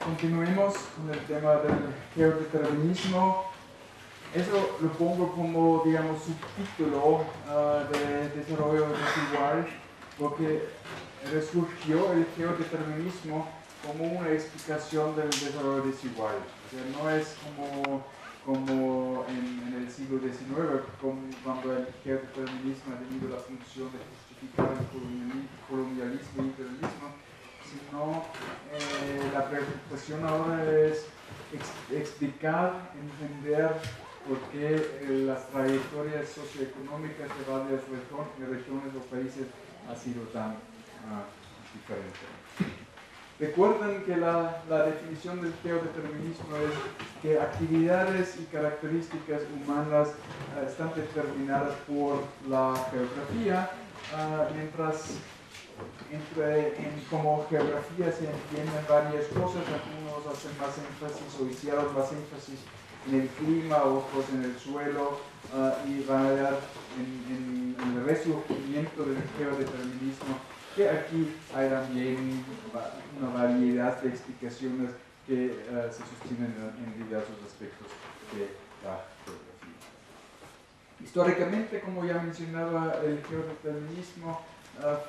Continuemos con el tema del geodeterminismo. Eso lo pongo como, digamos, subtítulo de desarrollo desigual, porque resurgió el geodeterminismo como una explicación del desarrollo desigual. O sea, no es como en el siglo XIX, cuando el geodeterminismo ha tenido la función de justificar el colonialismo y imperialismo, sino la preocupación ahora es explicar, entender por qué las trayectorias socioeconómicas de varias regiones o países ha sido tan diferente. Recuerden que la definición del geodeterminismo es que actividades y características humanas están determinadas por la geografía, mientras como geografía se entienden varias cosas, algunos hacen más énfasis o hicieron más énfasis en el clima, otros en el suelo, y van a ver en el resurgimiento del geodeterminismo que aquí hay también una variedad de explicaciones que se sostienen en diversos aspectos de la geografía. Históricamente, como ya mencionaba, el geodeterminismo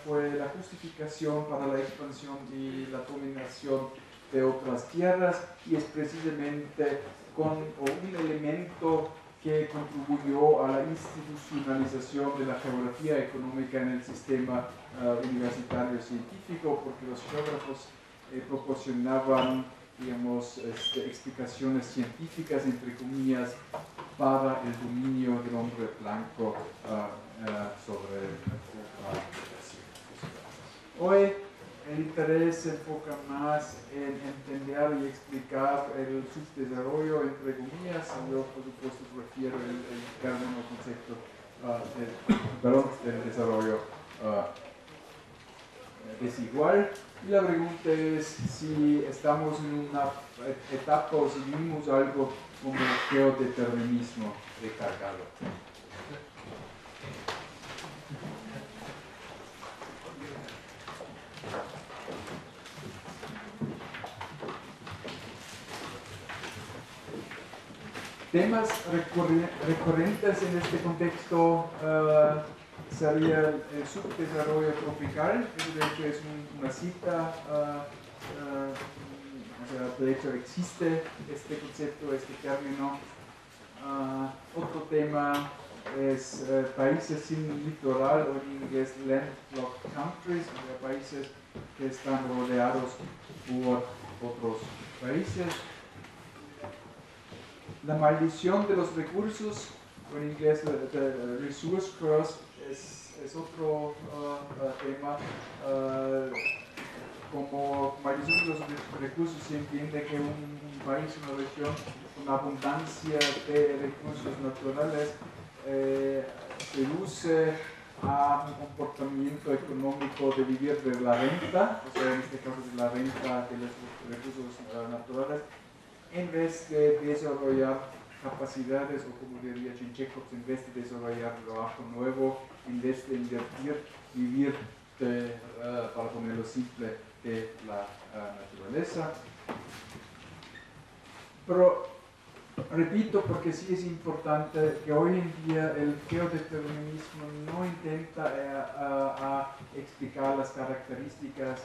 fue la justificación para la expansión y la dominación de otras tierras, y es precisamente un elemento que contribuyó a la institucionalización de la geografía económica en el sistema universitario científico, porque los geógrafos proporcionaban, digamos, explicaciones científicas, entre comillas, para el dominio del hombre blanco sobre la población. Hoy el interés se enfoca más en entender y explicar el subdesarrollo, entre comillas. Yo, por supuesto, prefiero el término concepto del desarrollo desigual. Y la pregunta es si estamos en una etapa o si vimos algo como el geodeterminismo recargado. Temas recurrentes en este contexto sería el subdesarrollo tropical. Eso de hecho es una cita, o sea, de hecho existe este concepto, este término. Otro tema es países sin litoral, o en inglés landlocked countries, o sea, países que están rodeados por otros países. La maldición de los recursos, o en inglés the resource curse, es otro tema. Como maldición de los recursos se entiende que un país, una región con abundancia de recursos naturales reduce a un comportamiento económico de vivir de la renta, o sea, en este caso de la renta de los recursos naturales, en vez de desarrollar capacidades, o como diría Chekhov, en vez de desarrollar trabajo nuevo, en vez de invertir, vivir para ponerlo simple, de la naturaleza. Pero repito, porque sí es importante, que hoy en día el geodeterminismo no intenta explicar las características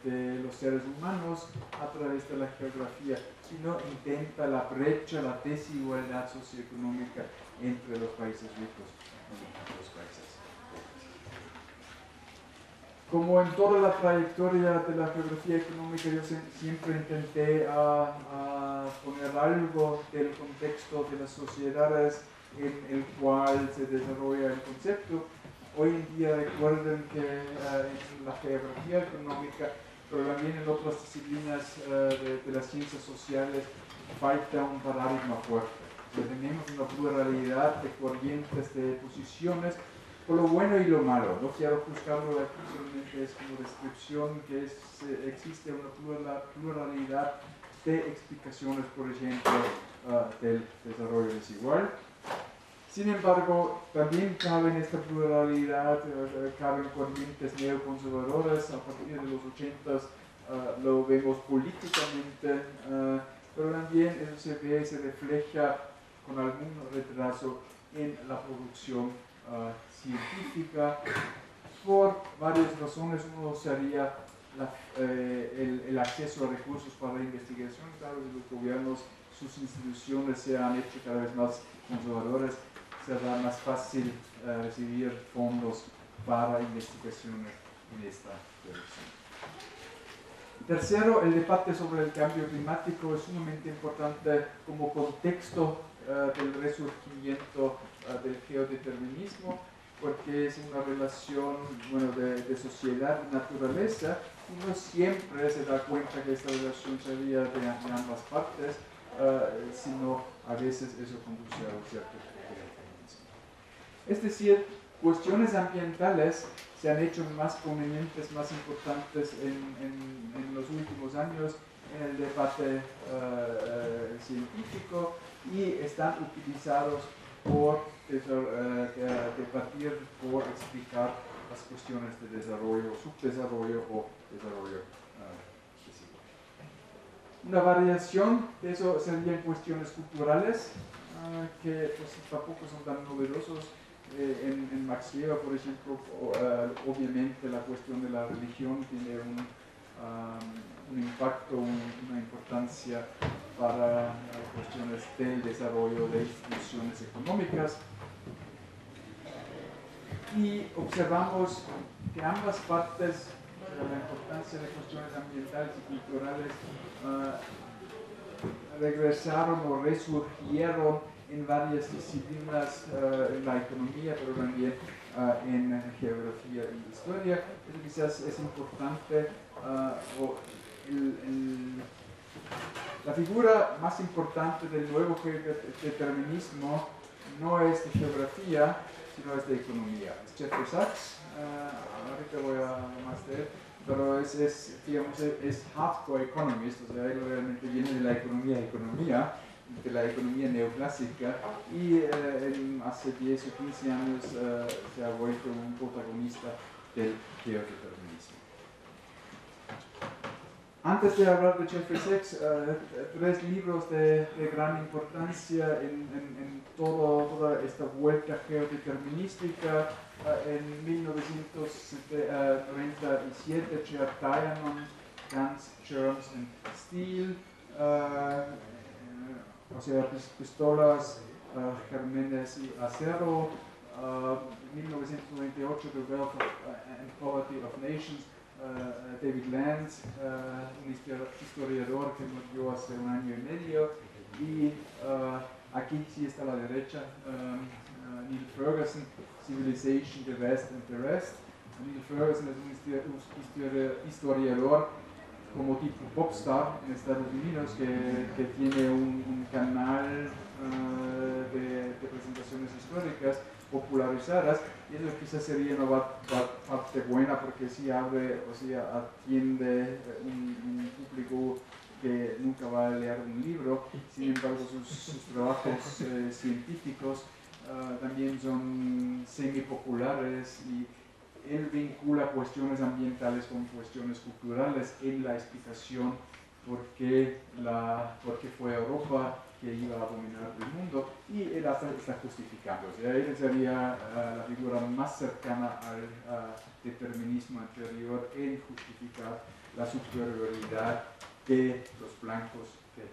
de los seres humanos a través de la geografía, sino intenta la brecha, la desigualdad socioeconómica entre los países ricos y los países pobres. Como en toda la trayectoria de la geografía económica, yo siempre intenté poner algo del contexto de las sociedades en el cual se desarrolla el concepto. Hoy en día recuerden que en la geografía económica, pero también en otras disciplinas de las ciencias sociales, falta un paradigma fuerte. Tenemos una pluralidad de corrientes, de posiciones, por lo bueno y lo malo. No quiero juzgarlo aquí, solamente es como descripción que existe una pluralidad de explicaciones, por ejemplo, del desarrollo desigual. Sin embargo, también cabe en esta pluralidad, caben corrientes neoconservadoras a partir de los 80s lo vemos políticamente, pero también eso se refleja con algún retraso en la producción científica. Por varias razones. Uno sería el acceso a recursos para la investigación. Claro, los gobiernos, sus instituciones se han hecho cada vez más conservadoras, será más fácil recibir fondos para investigaciones en esta dirección. Tercero, el debate sobre el cambio climático es sumamente importante como contexto del resurgimiento del geodeterminismo, porque es una relación, bueno, de sociedad y naturaleza, y no siempre se da cuenta que esta relación sería de ambas partes, sino a veces eso conduce a un cierto geodeterminismo. Es decir, cuestiones ambientales se han hecho más convenientes, más importantes en los últimos años en el debate científico, y están utilizados por debatir, por explicar las cuestiones de desarrollo, subdesarrollo o desarrollo desigual. Una variación de eso serían cuestiones culturales, que pues, tampoco son tan novedosos. En Max Weber, por ejemplo, obviamente la cuestión de la religión tiene un impacto, una importancia para cuestiones del desarrollo de instituciones económicas. Y observamos que ambas partes, la importancia de cuestiones ambientales y culturales, regresaron o resurgieron en varias disciplinas, en la economía, pero también en geografía y historia. Eso quizás es importante. La figura más importante del nuevo determinismo no es de geografía, sino es de economía. Es Jeffrey Sachs, ahorita voy a hablar más de él, pero es hardcore economist, o sea, él realmente viene de la economía de la economía neoclásica, y hace 10 o 15 años se ha vuelto un protagonista del geodeterminismo. Antes de hablar de Jeffrey Sachs, 3 libros de gran importancia en toda esta vuelta geodeterminística. En 1997, Jared Diamond, Guns, Germs and Steel, o sea, pistolas, gérmenes y acero. 1998, The Wealth and Poverty of Nations, David Lanz, un historiador que murió hace 1 año y medio, y aquí sí está a la derecha, Neil Ferguson, Civilization, the West and the Rest. Neil Ferguson es un historiador como tipo popstar en Estados Unidos, que tiene un canal de presentaciones históricas popularizadas, y eso quizás sería una parte buena, porque sí abre, o sea, atiende un público que nunca va a leer un libro. Sin embargo, sus trabajos científicos también son semipopulares, y él vincula cuestiones ambientales con cuestiones culturales en la explicación por qué fue Europa que iba a dominar el mundo, y él está justificando. O sea, él sería la figura más cercana al determinismo anterior en justificar la superioridad de los blancos de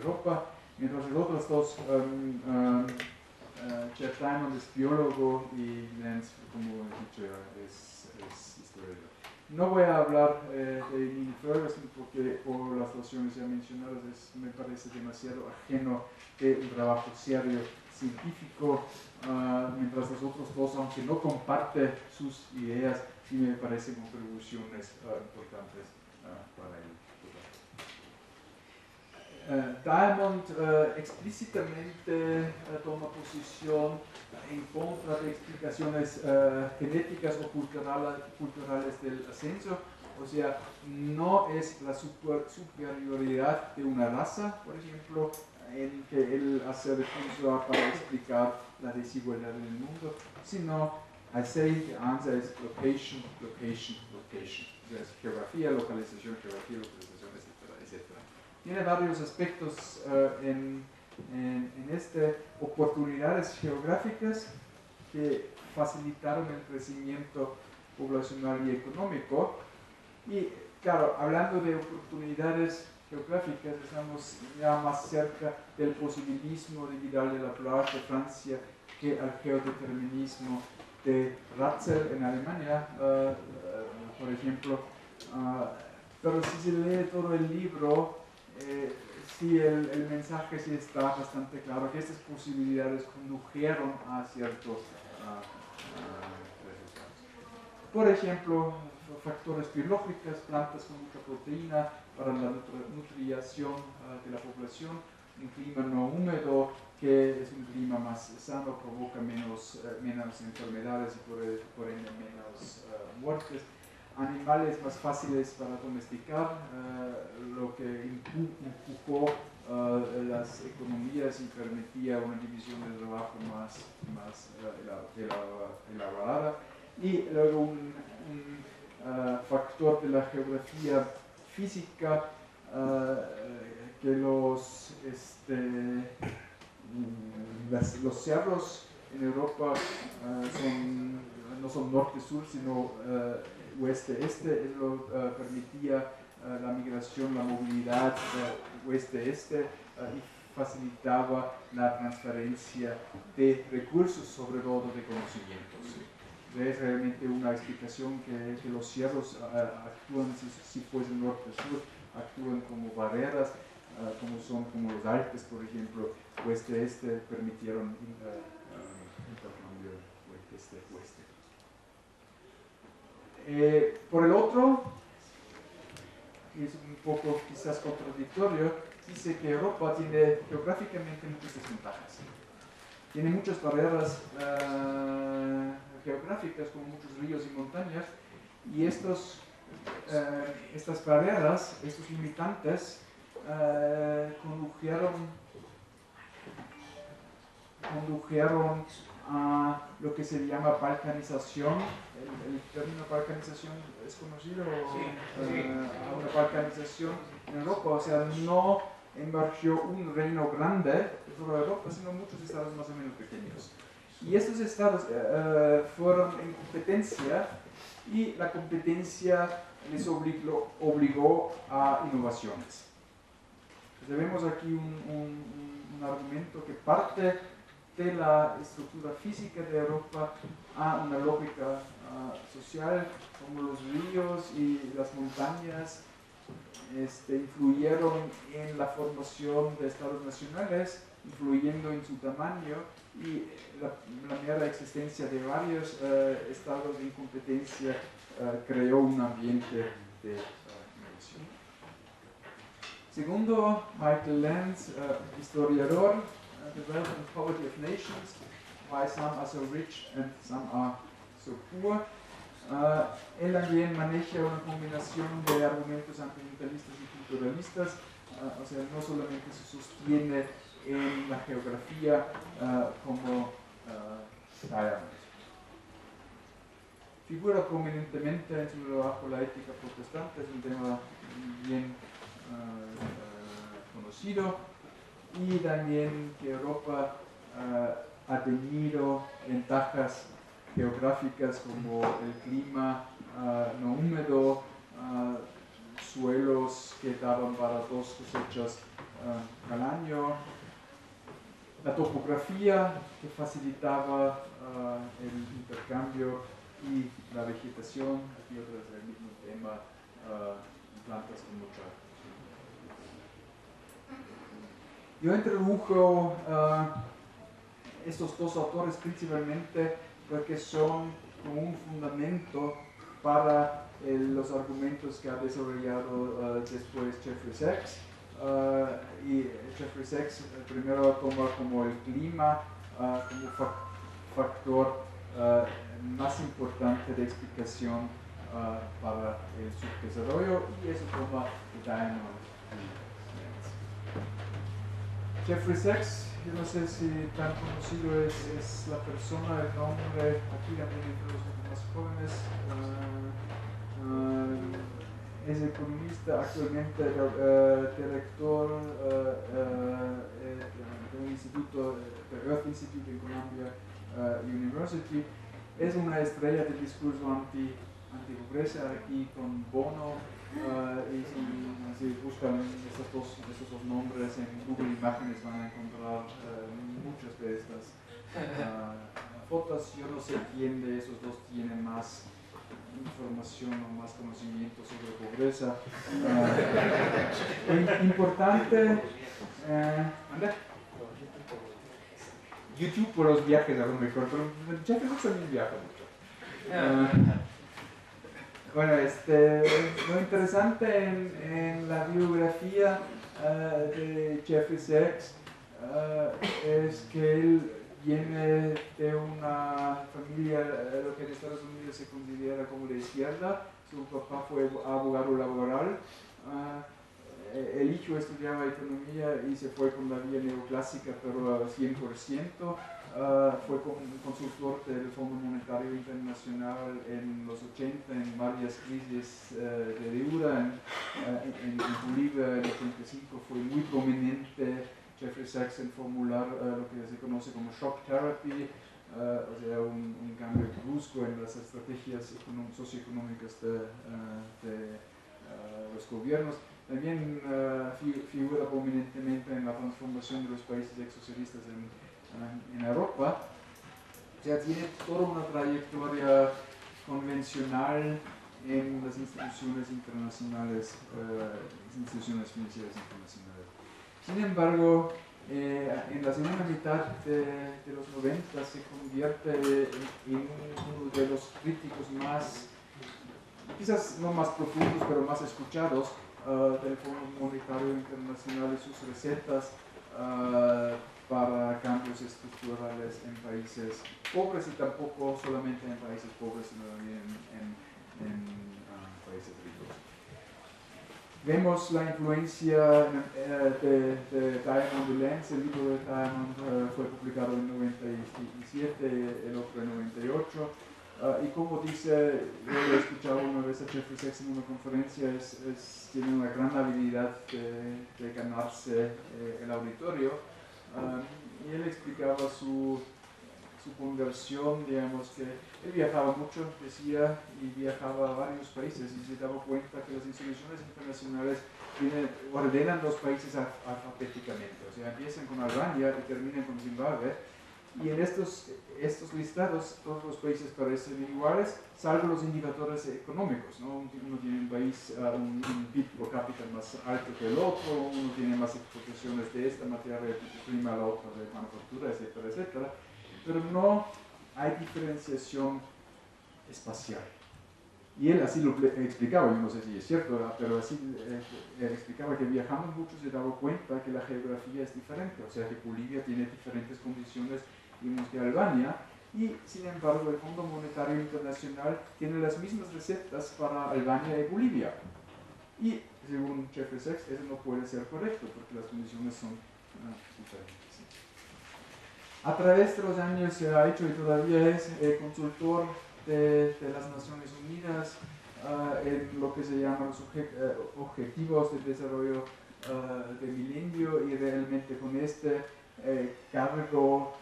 Europa, mientras los otros dos, Jared Diamond es biólogo y Lanz, como he dicho, es historiador. No voy a hablar de Neil Ferguson, porque por las razones ya mencionadas me parece demasiado ajeno de un trabajo serio científico, mientras los otros dos, aunque no comparte sus ideas, sí me parecen contribuciones importantes para él. Diamond explícitamente toma posición en contra de explicaciones genéticas o culturales del ascenso. O sea, no es la superioridad de una raza, por ejemplo, en que él hace recurso para explicar la desigualdad en el mundo, sino I say the answer is location, location, location. Es geografía, localización, etcétera, etcétera. Tiene varios aspectos en este, oportunidades geográficas que facilitaron el crecimiento poblacional y económico. Y claro, hablando de oportunidades geográficas, estamos ya más cerca del posibilismo de Vidal de la Plage de Francia que al geodeterminismo de Ratzel en Alemania, por ejemplo. Pero si se lee todo el libro, sí, el mensaje sí está bastante claro, que estas posibilidades condujeron a ciertos resultados. Por ejemplo, factores biológicos, plantas con mucha proteína para la nutrición de la población, un clima no húmedo, que es un clima más sano, provoca menos enfermedades y por ende menos muertes. Animales más fáciles para domesticar, lo que empujó las economías y permitía una división del trabajo más elaborada. Y luego un factor de la geografía física, que los cerros en Europa no son norte-sur, sino oeste-este. Eso permitía la migración, la movilidad oeste-este y facilitaba la transferencia de recursos, sobre todo de conocimientos. Es realmente una explicación que los cerros actúan, si fuesen norte-sur, actúan como barreras, como los Alpes, por ejemplo, oeste-este, permitieron intercambio este-oeste. Por el otro, y es un poco quizás contradictorio, dice que Europa tiene geográficamente muchas desventajas. Tiene muchas barreras geográficas, como muchos ríos y montañas, y estas barreras, estos limitantes, condujeron a lo que se llama balcanización. El término balcanización es conocido, a una balcanización en Europa, o sea, no emergió un reino grande sobre Europa, sino muchos estados más o menos pequeños. Y estos estados fueron en competencia, y la competencia les obligó a innovaciones. Entonces, vemos aquí un argumento que parte de la estructura física de Europa a una lógica social, como los ríos y las montañas influyeron en la formación de estados nacionales, influyendo en su tamaño, y la mera existencia de varios estados en competencia creó un ambiente de innovación. Segundo, Michael Lenz, historiador, The Wealth and Poverty of Nations, Why Some Are So Rich and Some Are So Poor. Él también maneja una combinación de argumentos ambientalistas y culturalistas, o sea, no solamente se sostiene en la geografía como Diamond. Figura prominentemente en su trabajo La ética protestante, es un tema bien conocido, y también que Europa ha tenido ventajas geográficas como el clima no húmedo, suelos que daban para 2 cosechas al año, la topografía que facilitaba el intercambio, y la vegetación, aquí otra vez el mismo tema, plantas con mucha. Yo introdujo estos dos autores principalmente porque son como un fundamento para los argumentos que ha desarrollado después Jeffrey Sachs. Y Jeffrey Sachs primero toma como el clima como factor más importante de explicación para el subdesarrollo, y eso toma Diamond. Jeffrey Sachs yo no sé si tan conocido es la persona, el nombre, aquí también entre los más jóvenes. Es economista, actualmente director de un instituto, de Earth Institute en Columbia University. Es una estrella del discurso anti-pobreza aquí con Bono. Y si buscan estos dos nombres en Google Imágenes van a encontrar muchas de estas fotos. Yo no sé quién de esos dos tiene más información o más conocimiento sobre pobreza. Importante. YouTube por los viajes a lo mejor, pero Jefferson también viaja mucho. Bueno, lo interesante en la biografía de Jeffrey Sachs es que él viene de una familia, lo que en Estados Unidos se considera como de izquierda. Su papá fue abogado laboral. El hijo estudiaba economía y se fue con la vía neoclásica, pero al 100%. Fue consultor del Fondo Monetario Internacional en los 80, en varias crisis de deuda. En Bolivia en el 85 fue muy prominente Jeffrey Sachs en formular lo que se conoce como shock therapy, o sea, un cambio brusco en las estrategias socioeconómicas de los gobiernos. También figura prominentemente en la transformación de los países exsocialistas en Europa. O sea, tiene toda una trayectoria convencional en las instituciones internacionales, instituciones financieras internacionales. Sin embargo, en la segunda mitad de los 90 se convierte en uno de los críticos más, quizás no más profundos, pero más escuchados del Fondo Monetario Internacional y sus recetas para cambios estructurales en países pobres y tampoco solamente en países pobres, sino también en países ricos. Vemos la influencia de Diamond Lenz. El libro de Diamond fue publicado en 97, el otro en 98. Y como dice, yo lo he escuchado una vez a Jeffrey Sachs en una conferencia, tiene una gran habilidad de ganarse el auditorio. Y él explicaba su conversión, digamos, que él viajaba mucho, decía, y viajaba a varios países y se daba cuenta que las instituciones internacionales ordenan los países alfabéticamente, o sea, empiezan con Albania y terminan con Zimbabue, y en estos listados todos los países parecen iguales, salvo los indicadores económicos, ¿no? Uno tiene un país, un PIB per cápita más alto que el otro, uno tiene más exportaciones de esta materia prima, la otra de manufactura, etcétera, etcétera. Pero no hay diferenciación espacial. Y él así lo explicaba, yo no sé si es cierto, pero así él explicaba que viajando mucho se daba cuenta que la geografía es diferente, o sea que Bolivia tiene diferentes condiciones que Albania, y sin embargo el Fondo Monetario Internacional tiene las mismas recetas para Albania y Bolivia. Y según Jeffrey Sachs, eso no puede ser correcto porque las condiciones son diferentes. A través de los años se ha hecho y todavía es consultor de las Naciones Unidas en lo que se llama los objetivos de desarrollo de milenio, y realmente con este cargo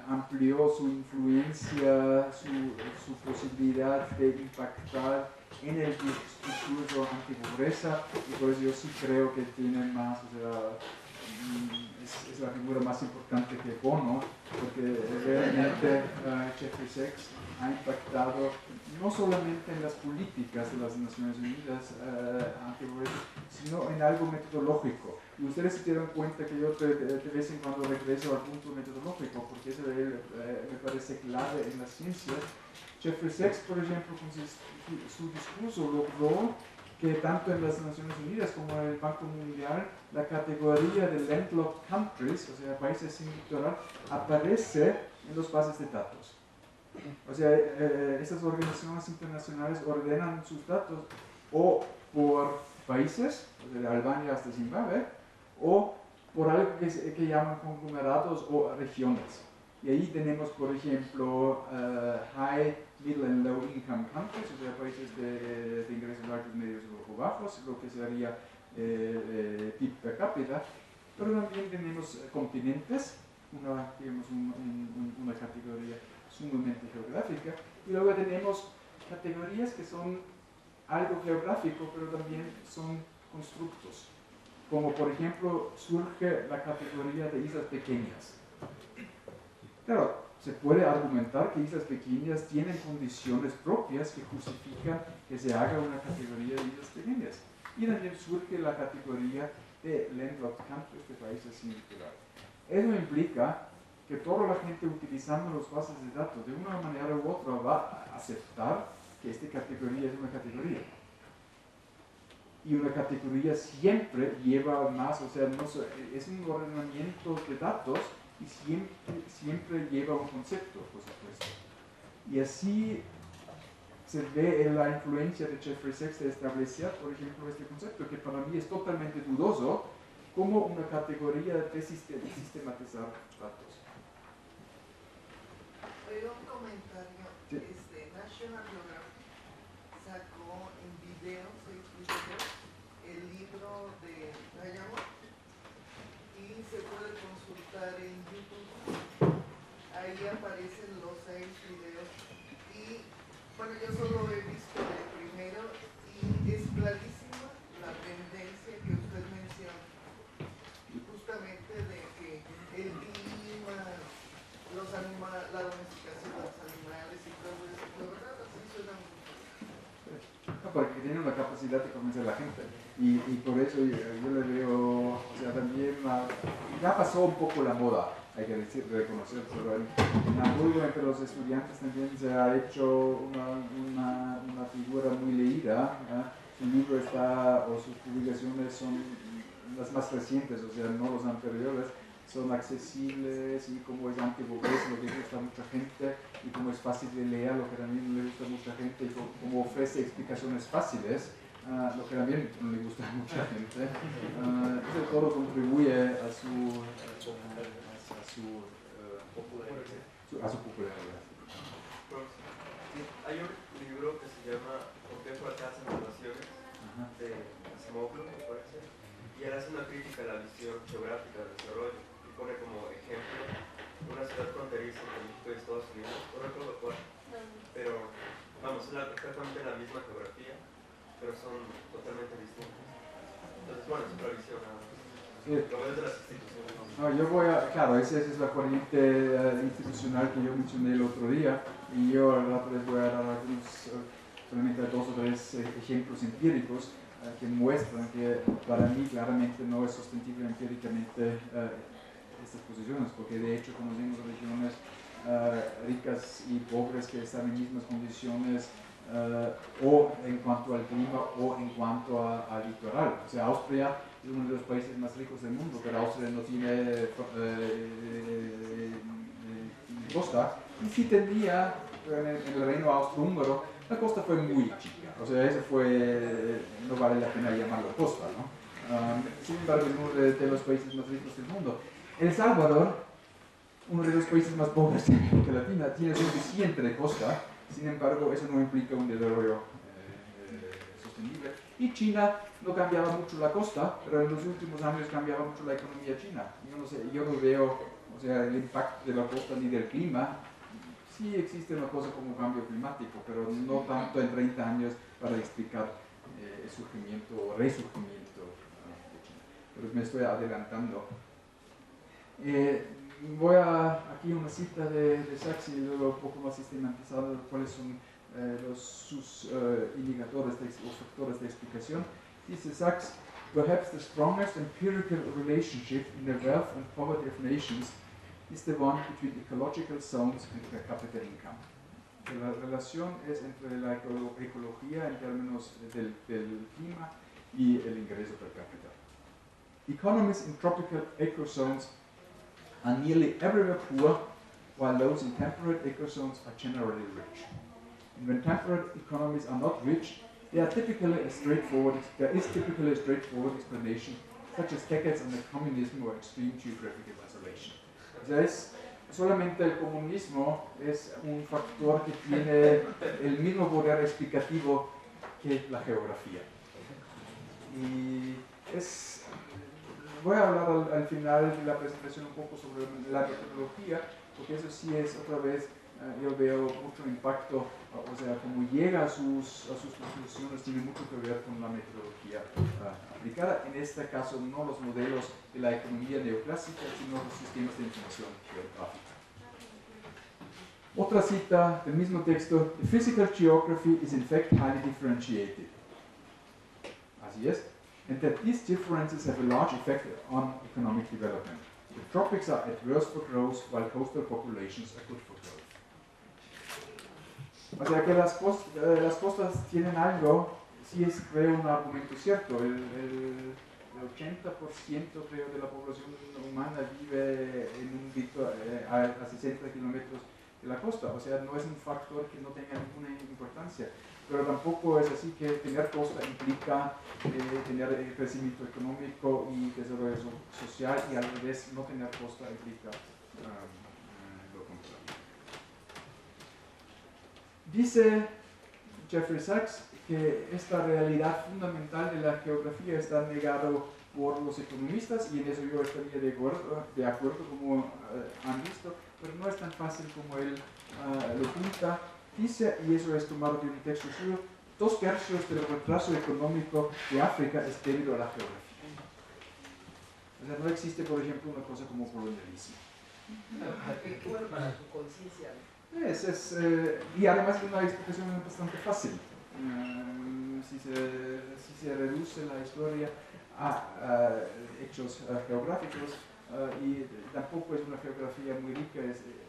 amplió su influencia, su posibilidad de impactar en el discurso antipobreza, y por eso yo sí creo que tiene más, o sea, es la figura más importante que Bono, porque realmente Jeffrey Sachs ha impactado no solamente en las políticas de las Naciones Unidas antipobreza, sino en algo metodológico. Y ustedes se dieron cuenta que yo de vez en cuando regreso al punto metodológico, porque eso me parece clave en las ciencias. Jeffrey Sachs, por ejemplo, con su discurso logró que tanto en las Naciones Unidas como en el Banco Mundial la categoría de landlocked countries, o sea, países sin litoral, aparece en las bases de datos. O sea, estas organizaciones internacionales ordenan sus datos o por países, o sea, de Albania hasta Zimbabue, o por algo que llaman conglomerados o regiones. Y ahí tenemos, por ejemplo, high, middle and low income countries, o sea, países de ingresos altos, medios o bajos, lo que sería PIB per cápita. Pero también tenemos continentes, digamos una categoría sumamente geográfica, y luego tenemos categorías que son algo geográfico, pero también son constructos, como por ejemplo surge la categoría de islas pequeñas. Claro, se puede argumentar que islas pequeñas tienen condiciones propias que justifican que se haga una categoría de islas pequeñas. Y también surge la categoría de landlocked countries, de países sin litoral. Eso implica que toda la gente utilizando las bases de datos de una manera u otra va a aceptar que esta categoría es una categoría. Y una categoría siempre lleva más, o sea, no, es un ordenamiento de datos y siempre lleva un concepto, por supuesto. Y así se ve en la influencia de Jeffrey Sachs de establecer, por ejemplo, este concepto, que para mí es totalmente dudoso, como una categoría de sistematizar datos. Oiga, un comentario. Sí. National Geographic sacó en videos el libro de Hayamo y se puede consultar en YouTube. Ahí aparecen los 6 videos y bueno, yo solo he visto el primero y es clarísima la tendencia que usted menciona, justamente de que el clima, la domesticación de los animales y todo eso, la verdad así suena mucho. No, porque tiene una capacidad de convencer a la gente y por eso yo le veo, o sea, también ya pasó un poco la moda, hay que reconocer, pero en Hamburgo entre los estudiantes también se ha hecho una figura muy leída. Su libro está, o sus publicaciones son las más recientes, o sea, no los anteriores, son accesibles y como es antiburgués, lo que gusta a mucha gente, y como es fácil de leer, lo que también le gusta a mucha gente, y como ofrece explicaciones fáciles, lo que también no le gusta a mucha gente. Eso todo contribuye a su popularidad. Hay un libro que se llama ¿Por qué fracasan las naciones? De Asimov, me parece, y él hace una crítica a la visión geográfica del desarrollo y pone como ejemplo una ciudad fronteriza entre México y Estados Unidos, no recuerdo cuál, pero vamos, es exactamente la misma geografía, pero son totalmente distintas. Entonces, bueno, es otra visión nada más. Sí. Lo ves de las instituciones. No, yo claro, esa es la corriente institucional que yo mencioné el otro día, y yo al rato les voy a dar solamente 2 o 3 ejemplos empíricos que muestran que para mí claramente no es sostenible empíricamente estas posiciones, porque de hecho conocemos regiones ricas y pobres que están en mismas condiciones o en cuanto al clima o en cuanto al litoral. O sea, Austria es uno de los países más ricos del mundo, pero Austria no tiene costa, y sí tenía en el reino austrohúngaro, la costa fue muy chica, o sea, eso no vale la pena llamarlo costa, ¿no? Sin embargo, es uno de los países más ricos del mundo. El Salvador, uno de los países más pobres de América Latina, tiene suficiente de costa, sin embargo, eso no implica un desarrollo sostenible. Y China no cambiaba mucho la costa, pero en los últimos años cambiaba mucho la economía china. Yo no sé, yo no veo, o sea, el impacto de la costa ni del clima. Sí existe una cosa como cambio climático, pero no tanto en 30 años para explicar el surgimiento o resurgimiento de China. Pero me estoy adelantando. Voy aquí una cita de Sachs y luego un poco más sistematizado cuáles son sus indicadores, los factores de explicación. Dice Sachs, perhaps the strongest empirical relationship in the wealth and poverty of nations is the one between ecological zones and per capita income. La relación es entre la ecología en términos del clima y el ingreso per cápita. Economies in tropical ecozones are nearly everywhere poor, while those in temperate ecozones are generally rich. And when temperate economies are not rich, there is typically a straightforward explanation such as decades under communism or extreme geographical isolation. O sea, solamente el comunismo es un factor que tiene el mismo poder explicativo que la geografía. Y voy a hablar al final de la presentación un poco sobre la metodología, porque eso sí es otra vez, yo veo mucho impacto, o sea, como llega a sus conclusiones tiene mucho que ver con la metodología aplicada, en este caso no los modelos de la economía neoclásica, sino los sistemas de información geográfica. Otra cita del mismo texto: "The physical geography is in fact highly differentiated." Así es. "And that these differences have a large effect on economic development. The tropics are adverse for growth, while coastal populations are good for growth." O sea que las costas tienen algo, sí es creo un argumento cierto. El 80% creo de la población humana vive a 60 kilómetros de la costa, o sea, no es un factor que no tenga ninguna importancia, pero tampoco es así que tener costa implica tener crecimiento económico y desarrollo social, y al revés, no tener costa implica lo contrario. Dice Jeffrey Sachs que esta realidad fundamental de la geografía está negado por los economistas, y en eso yo estaría de acuerdo como han visto, pero no es tan fácil como él lo pinta. Dice, y eso es tomado de un texto suyo: 2/3 del retraso económico de África es debido a la geografía. O sea, no existe, por ejemplo, una cosa como colonialismo. Bueno, para su conciencia. Y además es una explicación bastante fácil. Si se reduce la historia a hechos geográficos, y tampoco es una geografía muy rica,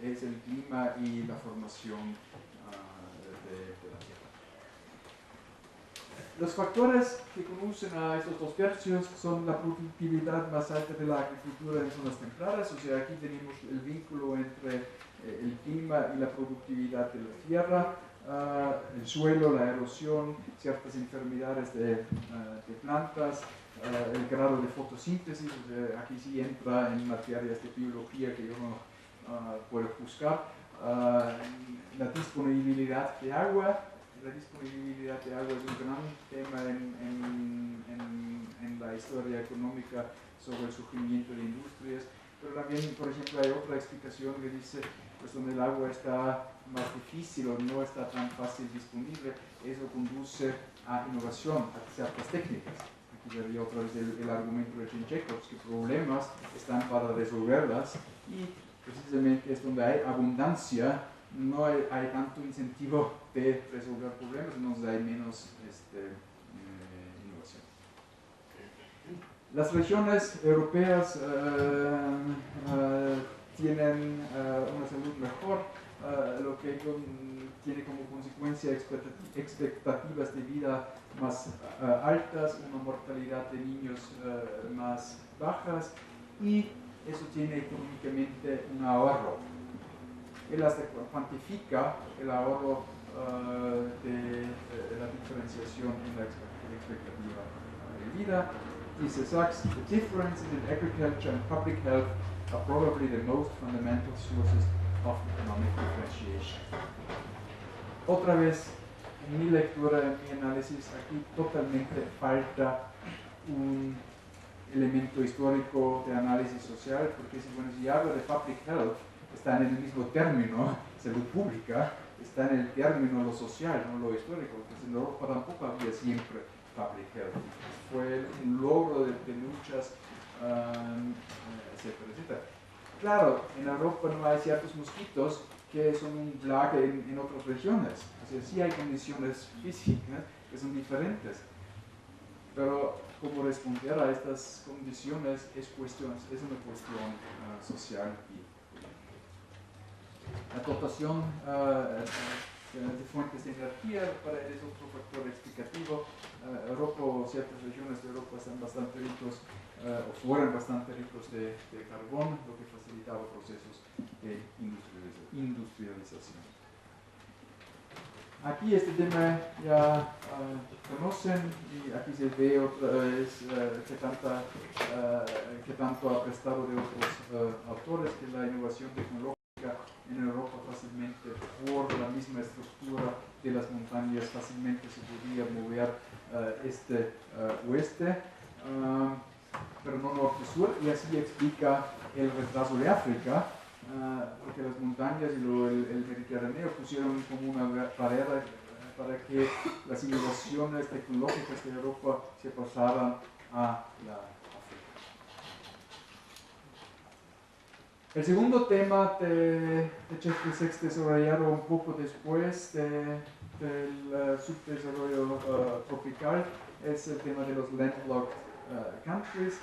es el clima y la formación de la tierra. Los factores que conducen a estos 2/3 son la productividad más alta de la agricultura en zonas templadas, o sea, aquí tenemos el vínculo entre el clima y la productividad de la tierra, el suelo, la erosión, ciertas enfermedades de plantas, el grado de fotosíntesis. Aquí sí entra en materias de biología que yo no puedo juzgar, la disponibilidad de agua. La disponibilidad de agua es un gran tema en la historia económica sobre el surgimiento de industrias, pero también, por ejemplo, hay otra explicación que dice, pues donde el agua está más difícil o no está tan fácil disponible, eso conduce a innovación, a ciertas técnicas. Aquí vería otra vez el argumento de Jacobs, que problemas están para resolverlas, y precisamente es donde hay abundancia, no hay tanto incentivo de resolver problemas, entonces hay menos innovación. Las regiones europeas tienen una salud mejor, lo que tiene como consecuencia expectativas de vida más altas, una mortalidad de niños más bajas, y eso tiene económicamente un ahorro. Él hasta cuantifica el ahorro de la diferenciación en la expectativa de vida. Dice Sachs, "The differences in agriculture and public health are probably the most fundamental sources of economic differentiation." Otra vez, en mi lectura, en mi análisis, aquí totalmente falta un elemento histórico de análisis social, porque si hablo de public health, está en el mismo término, salud pública, está en el término lo social, no lo histórico, pues en Europa tampoco había siempre public health. Fue un logro de luchas, etcétera, etcétera. Claro, en Europa no hay ciertos mosquitos que son un plaga en otras regiones. O sea, sí hay condiciones físicas que son diferentes, pero cómo responder a estas condiciones es una cuestión social y la dotación de fuentes de energía para él es otro factor explicativo. Europa o ciertas regiones de Europa están bastante ricos o fueron bastante ricos de carbón, lo que facilitaba procesos de industrialización. Aquí este tema ya conocen y aquí se ve otra vez que tanto ha prestado de otros autores que la innovación tecnológica en Europa fácilmente por la misma estructura de las montañas fácilmente se podía mover este-oeste, pero no norte-sur, y así explica el retraso de África. Porque las montañas y el Mediterráneo pusieron como una barrera para que las innovaciones tecnológicas de Europa se pasaran a la África. El segundo tema de Chapter 6 desarrollado un poco después del subdesarrollo tropical es el tema de los landlocked countries.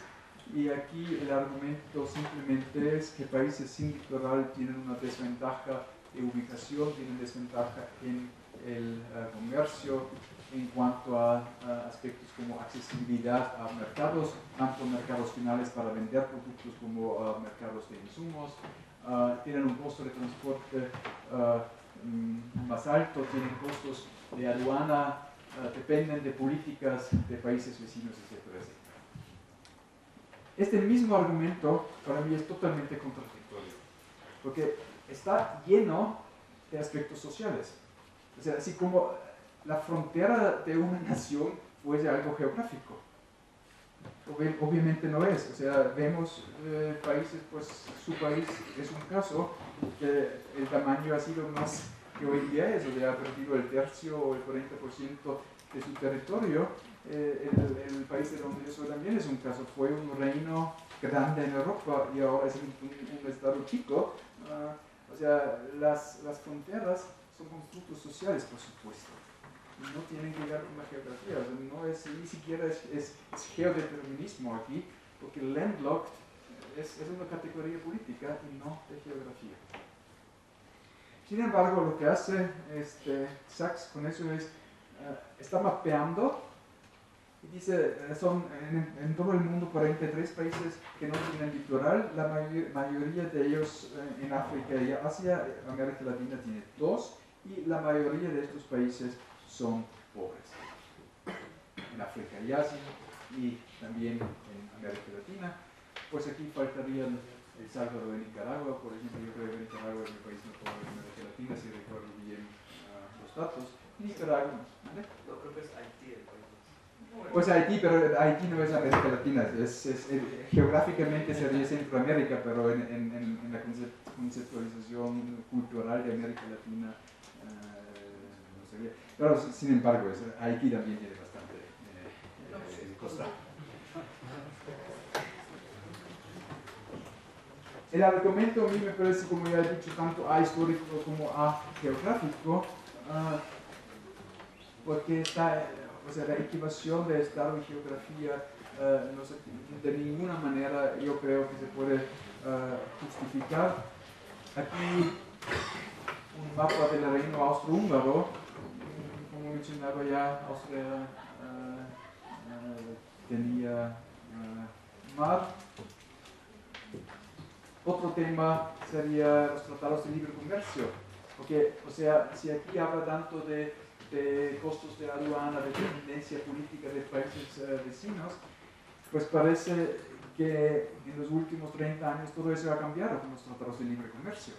Y aquí el argumento simplemente es que países sin litoral tienen una desventaja de ubicación, tienen desventaja en el comercio en cuanto a aspectos como accesibilidad a mercados, tanto mercados finales para vender productos como mercados de insumos, tienen un costo de transporte más alto, tienen costos de aduana, dependen de políticas de países vecinos, etcétera, etcétera. Este mismo argumento para mí es totalmente contradictorio, porque está lleno de aspectos sociales. O sea, así como la frontera de una nación fuese algo geográfico. Obviamente no es. O sea, vemos países, pues su país es un caso que el tamaño ha sido más que hoy en día es, o sea, ha perdido el tercio o el 40% de su territorio. El país de donde yo soy también es un caso, fue un reino grande en Europa y ahora es un estado chico. O sea, las fronteras son constructos sociales, por supuesto, y no tienen que ver con la geografía, o sea, no es, ni siquiera es geodeterminismo aquí, porque el landlocked es una categoría política y no de geografía. Sin embargo, lo que hace Sachs con eso es, está mapeando y dice, son en todo el mundo 43 países que no tienen litoral, la mayoría de ellos en África y Asia, América Latina tiene 2, y la mayoría de estos países son pobres. En África y Asia, y también en América Latina. Pues aquí faltarían El Salvador y Nicaragua, por ejemplo. Yo creo que Nicaragua es el país más pobre de América Latina, si recuerdo bien los datos. Nicaragua, ¿vale? No, creo que es Haití el país. Pues Haití, pero Haití no es América Latina, geográficamente sería Centroamérica, pero en la conceptualización cultural de América Latina no sería. Pero sin embargo, Haití también tiene bastante costa. El argumento a mí me parece, como ya he dicho, tanto ahistórico como geográfico, porque está, o sea, la equivación de estado y geografía no sé, de ninguna manera yo creo que se puede justificar. Aquí un mapa del reino austrohúngaro, como mencionaba ya, Austria tenía mar. Otro tema sería los tratados de libre comercio, porque, o sea, si aquí habla tanto de costos de aduana, de dependencia política de países vecinos, pues parece que en los últimos 30 años todo eso ha cambiado con los tratados de libre comercio.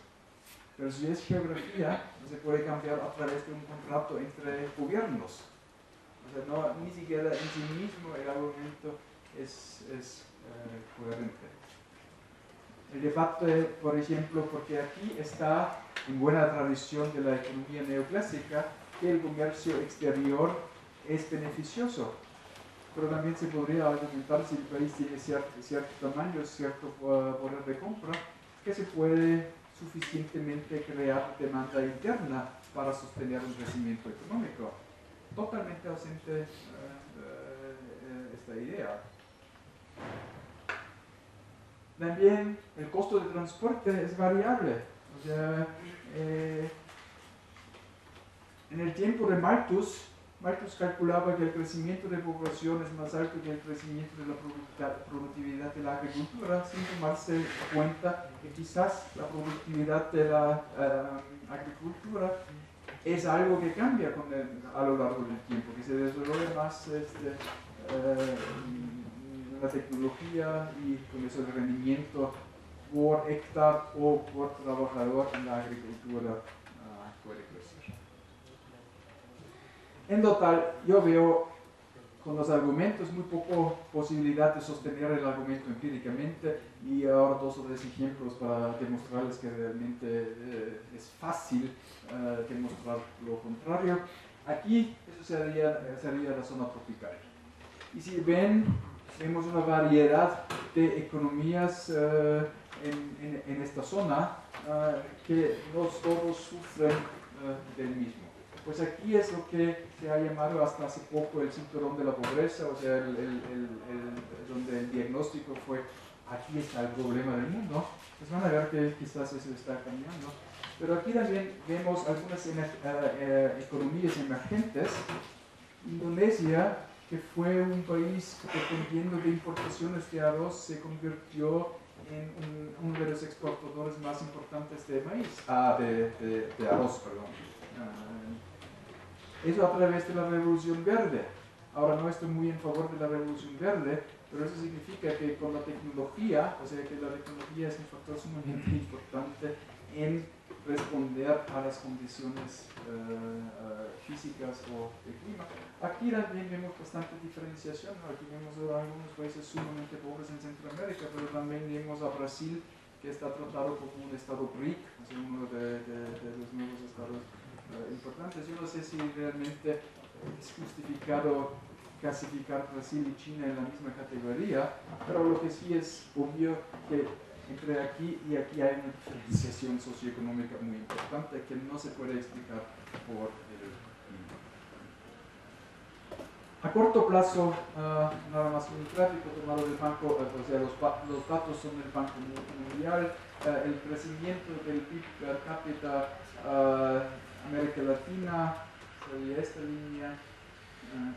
Pero si es geografía, no se puede cambiar a través de un contrato entre gobiernos. O sea, no, ni siquiera en sí mismo el argumento es coherente. El debate, por ejemplo, porque aquí está en buena tradición de la economía neoclásica que el comercio exterior es beneficioso, pero también se podría argumentar, si el país tiene cierto tamaño, cierto poder de compra, que se puede suficientemente crear demanda interna para sostener un crecimiento económico. Totalmente ausente esta idea. También el costo de transporte es variable. O sea, en el tiempo de Malthus calculaba que el crecimiento de población es más alto que el crecimiento de la productividad de la agricultura, sin tomarse cuenta que quizás la productividad de la agricultura es algo que cambia a lo largo del tiempo, que se desarrolla más la tecnología y con eso el rendimiento por hectárea o por trabajador en la agricultura puede crecer. En total, yo veo con los argumentos muy poco posibilidad de sostener el argumento empíricamente, y ahora 2 o 3 ejemplos para demostrarles que realmente es fácil demostrar lo contrario. Aquí eso sería la zona tropical. Y si vemos una variedad de economías en esta zona que no todos sufren del mismo. Pues aquí es lo que se ha llamado hasta hace poco el cinturón de la pobreza, o sea, donde el diagnóstico fue: aquí está el problema del mundo. Pues van a ver que quizás eso está cambiando. Pero aquí también vemos algunas economías emergentes. Indonesia, que fue un país dependiendo de importaciones de arroz, se convirtió en uno de los exportadores más importantes de maíz, de arroz, perdón. Eso a través de la Revolución Verde. Ahora no estoy muy en favor de la Revolución Verde, pero eso significa que con la tecnología, o sea que la tecnología es un factor sumamente importante en responder a las condiciones físicas o de clima. Aquí también vemos bastante diferenciación, ¿no? Aquí vemos a algunos países sumamente pobres en Centroamérica, pero también vemos a Brasil, que está tratado como un estado BRIC, o sea, uno de los nuevos estados importantes. Yo no sé si realmente es justificado clasificar Brasil y China en la misma categoría, pero lo que sí es obvio que entre aquí y aquí hay una diferenciación socioeconómica muy importante que no se puede explicar por el clima. A corto plazo, nada más un gráfico tomado del Banco, o sea, los datos son del Banco Mundial, el crecimiento del PIB per cápita, América Latina, sería esta línea,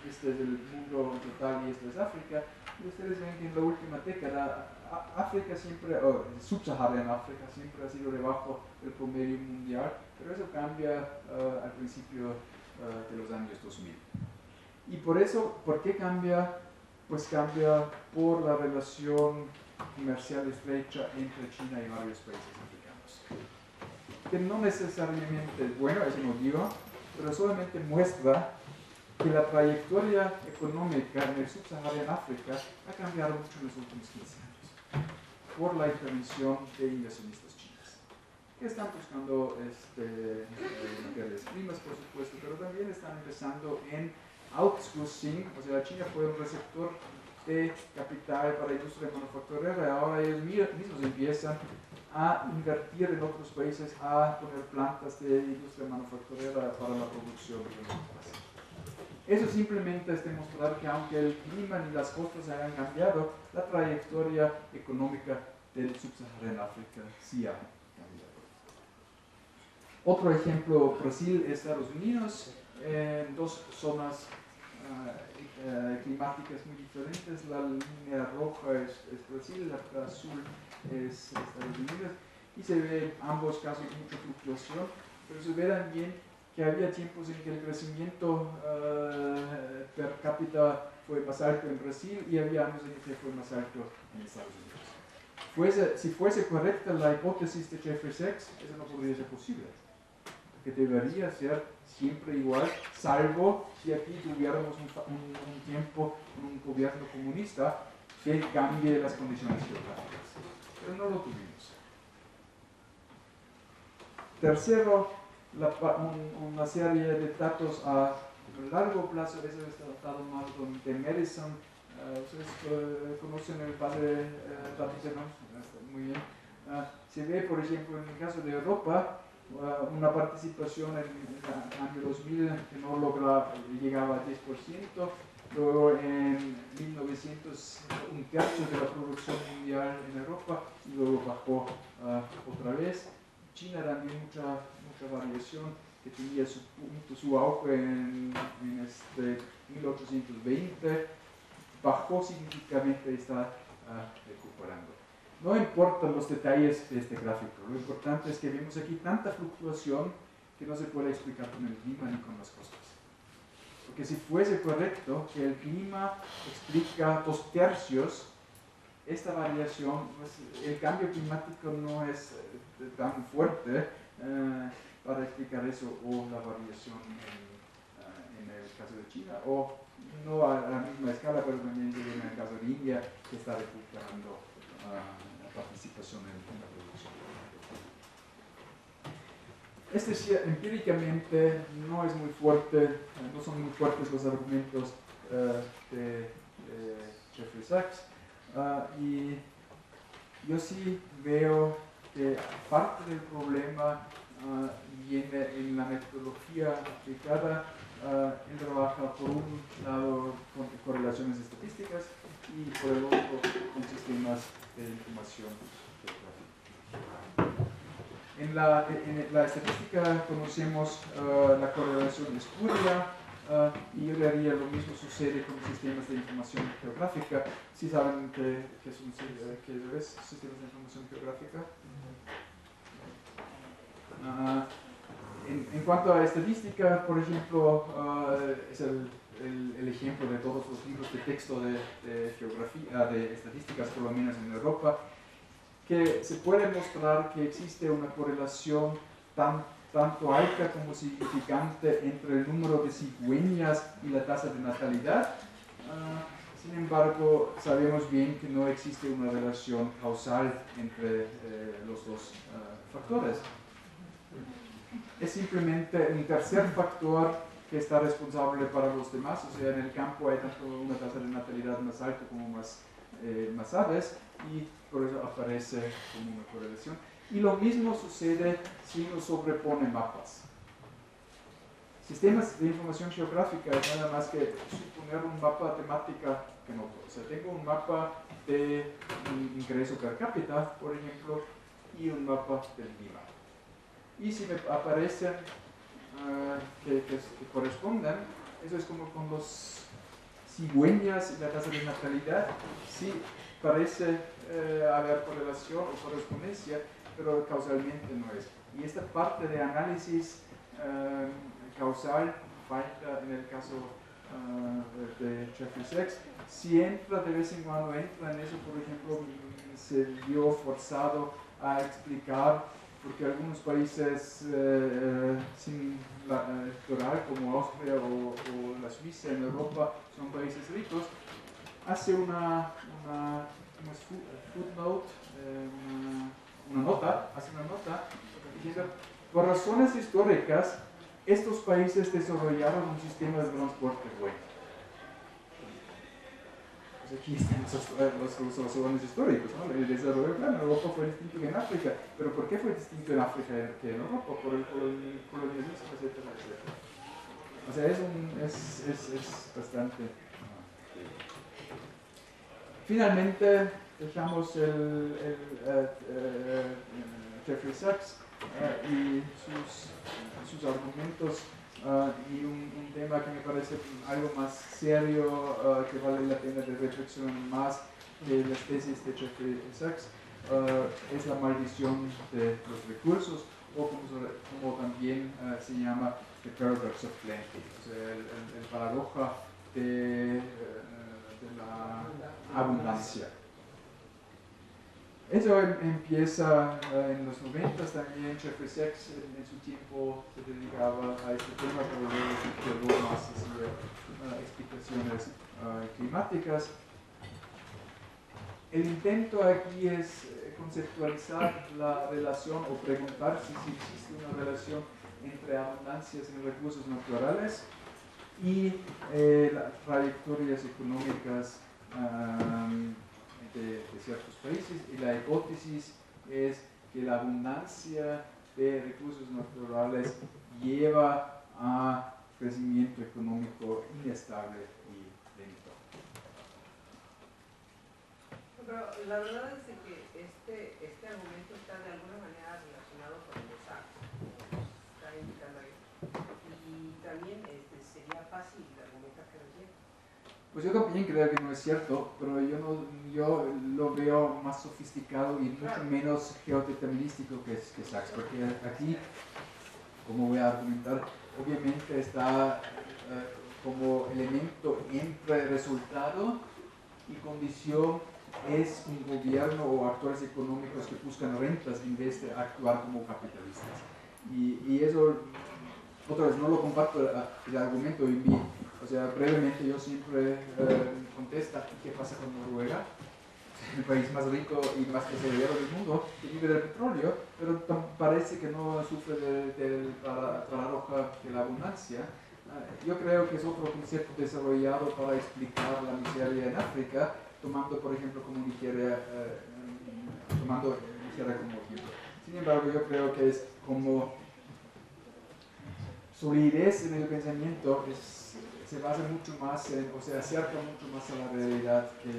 este es el mundo total y esto es África, y ustedes ven que en la última década África siempre, subsahariana África siempre ha sido debajo del promedio mundial, pero eso cambia al principio de los años 2000. Y por eso, ¿por qué cambia? Pues cambia por la relación comercial estrecha entre China y varios países africanos, que no necesariamente es bueno, eso no digo, pero solamente muestra que la trayectoria económica en el subsahariano África ha cambiado mucho en los últimos 15 años por la intervención de inversionistas chinos, que están buscando materias primas, por supuesto, pero también están empezando en outsourcing, o sea, China fue un receptor de capital para la industria manufacturera, ahora ellos mismos empiezan a invertir en otros países, a poner plantas de industria manufacturera para la producción de productos. Eso simplemente es demostrar que aunque el clima ni las costas hayan cambiado, la trayectoria económica del subsahariano África sí ha cambiado. Otro ejemplo, Brasil, Estados Unidos, en 2 zonas climáticas muy diferentes. La línea roja es Brasil, la azul es Estados Unidos, y se ve en ambos casos mucha fluctuación, pero se ve también que había tiempos en que el crecimiento per cápita fue más alto en Brasil y había años en que fue más alto en Estados Unidos. Si fuese correcta la hipótesis de Jeffrey Sachs, eso no podría ser posible, porque debería ser siempre igual, salvo si aquí tuviéramos un tiempo con un gobierno comunista que cambie las condiciones geográficas, pero no lo tuvimos. Tercero, una serie de datos a largo plazo, eso está tomado de Madison. Ustedes conocen el base de datos de muy bien. Se ve, por ejemplo, en el caso de Europa, una participación en el año 2000 que no llegaba al 10%, luego en 1900 un tercio de la producción mundial en Europa, y luego bajó otra vez. China también mucha variación, que tenía su auge en 1820, bajó significativamente y está recuperando. No importan los detalles de este gráfico, lo importante es que vemos aquí tanta fluctuación que no se puede explicar con el clima ni con las costas. Porque si fuese correcto que el clima explica 2/3, esta variación, pues, el cambio climático no es tan fuerte para explicar eso, o la variación en el caso de China, o no a la misma escala, pero también en el caso de India, que está recuperando la participación en la producción. Este sí, empíricamente no es muy fuerte, no son muy fuertes los argumentos de Jeffrey Sachs, y yo sí veo que parte del problema viene en la metodología aplicada. Él trabaja por un lado con correlaciones estadísticas y por el otro con sistemas de información geográfica. En la estadística conocemos la correlación espuria, y yo le haría lo mismo sucede con sistemas de información geográfica. ¿Sí saben qué es sistemas de información geográfica? En cuanto a estadística, por ejemplo, es el ejemplo de todos los libros de texto de geografía, de estadísticas, por lo menos en Europa, que se puede mostrar que existe una correlación tanto alta como significante entre el número de cigüeñas y la tasa de natalidad. Sin embargo, sabemos bien que no existe una relación causal entre los dos factores. Es simplemente un tercer factor que está responsable para los demás, o sea, en el campo hay tanto una tasa de natalidad más alta como más aves, y por eso aparece como una correlación. Y lo mismo sucede si uno sobrepone mapas. Sistemas de información geográfica es nada más que suponer un mapa temática que no. O sea, tengo un mapa de ingreso per cápita, por ejemplo, y un mapa del clima. Y si me aparecen que corresponden, eso es como con los cigüeñas y la tasa de natalidad, sí parece haber correlación o correspondencia, pero causalmente no es. Y esta parte de análisis causal falta en el caso de Jeffrey Sachs. Si entra de vez en cuando entra en eso, por ejemplo, se vio forzado a explicar porque algunos países sin litoral como Austria o la Suiza en Europa son países ricos, hace una footnote, una nota diciendo, por razones históricas, estos países desarrollaron un sistema de transporte bueno. Pues aquí están los razones históricos, ¿no? El desarrollo, claro, en Europa fue distinto que en África, pero ¿por qué fue distinto en África que en Europa? Por el colonialismo, etcétera, etcétera. O sea, es bastante... Finalmente, dejamos Jeffrey Sachs y sus argumentos y un tema que me parece algo más serio, que vale la pena de reflexión más que las tesis de Jeffrey Sachs, es la maldición de los recursos, o como también se llama The Paradox of Plenty, o sea, el paradoja de la abundancia. Eso empieza en los 90 también. Jeffrey Sachs en su tiempo se dedicaba a este tema, pero luego se quedó más hacia explicaciones climáticas. El intento aquí es conceptualizar la relación o preguntar si existe una relación entre abundancias en recursos naturales y las trayectorias económicas de ciertos países, y la hipótesis es que la abundancia de recursos naturales lleva a crecimiento económico inestable y lento. Pero la verdad es que este argumento está de alguna manera relacionado con el de Sachs, está indicando ahí, y también sería fácil de argumentar que no es cierto. Pues yo también creo que no es cierto, pero yo lo veo más sofisticado y mucho menos geodeterminístico que Sachs, porque aquí ¿Cómo voy a argumentar? Obviamente está como elemento entre resultado y condición es un gobierno o actores económicos que buscan rentas en vez de actuar como capitalistas. Y eso, otra vez, no lo comparto el argumento en mí. O sea, brevemente yo siempre contesto, ¿qué pasa con Noruega? El país más rico y más desarrollado del mundo, que vive del petróleo, pero parece que no sufre de la paradoja de la abundancia. Yo creo que es otro concepto desarrollado para explicar la miseria en África, tomando por ejemplo como Nigeria, tomando Nigeria como ejemplo. Sin embargo, yo creo que es como solidez en el pensamiento se basa mucho más en, o se acerca mucho más a la realidad que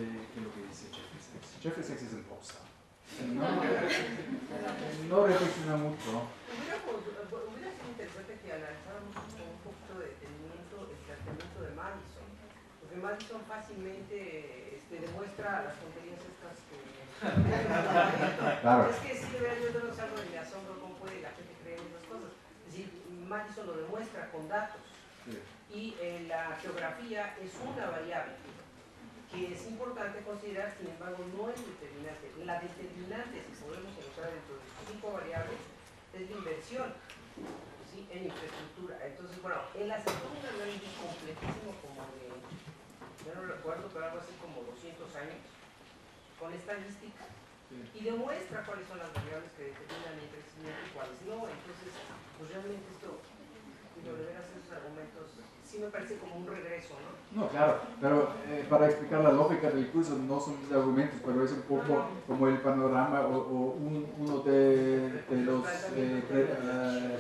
lo que dice Jeffrey Sachs. Jeffrey Sachs es un popstar. No reflexiona mucho. Hubiera sido interesante que analizáramos con un poquito de detenimiento el planteamiento de Madison, porque Madison fácilmente demuestra las tonterías estas que... Claro. Es que sí, de verdad, yo no salgo de mi asombro cómo puede la gente creer en esas cosas. Es decir, Madison lo demuestra con datos. Sí. Y la geografía es una variable que es importante considerar, sin embargo, no es determinante. La determinante, si podemos encontrar dentro de 5 variables, es la inversión, ¿sí?, en infraestructura. Entonces, bueno, él hace un análisis completísimo como de, yo no recuerdo, pero algo así como 200 años, con estadística, y demuestra cuáles son las variables que determinan el crecimiento y cuáles no. Entonces, pues realmente esto, de veras esos argumentos, sí me parece como un regreso, ¿no? No, claro, pero para explicar la lógica del curso no son mis argumentos, pero es un poco como el panorama o uno de los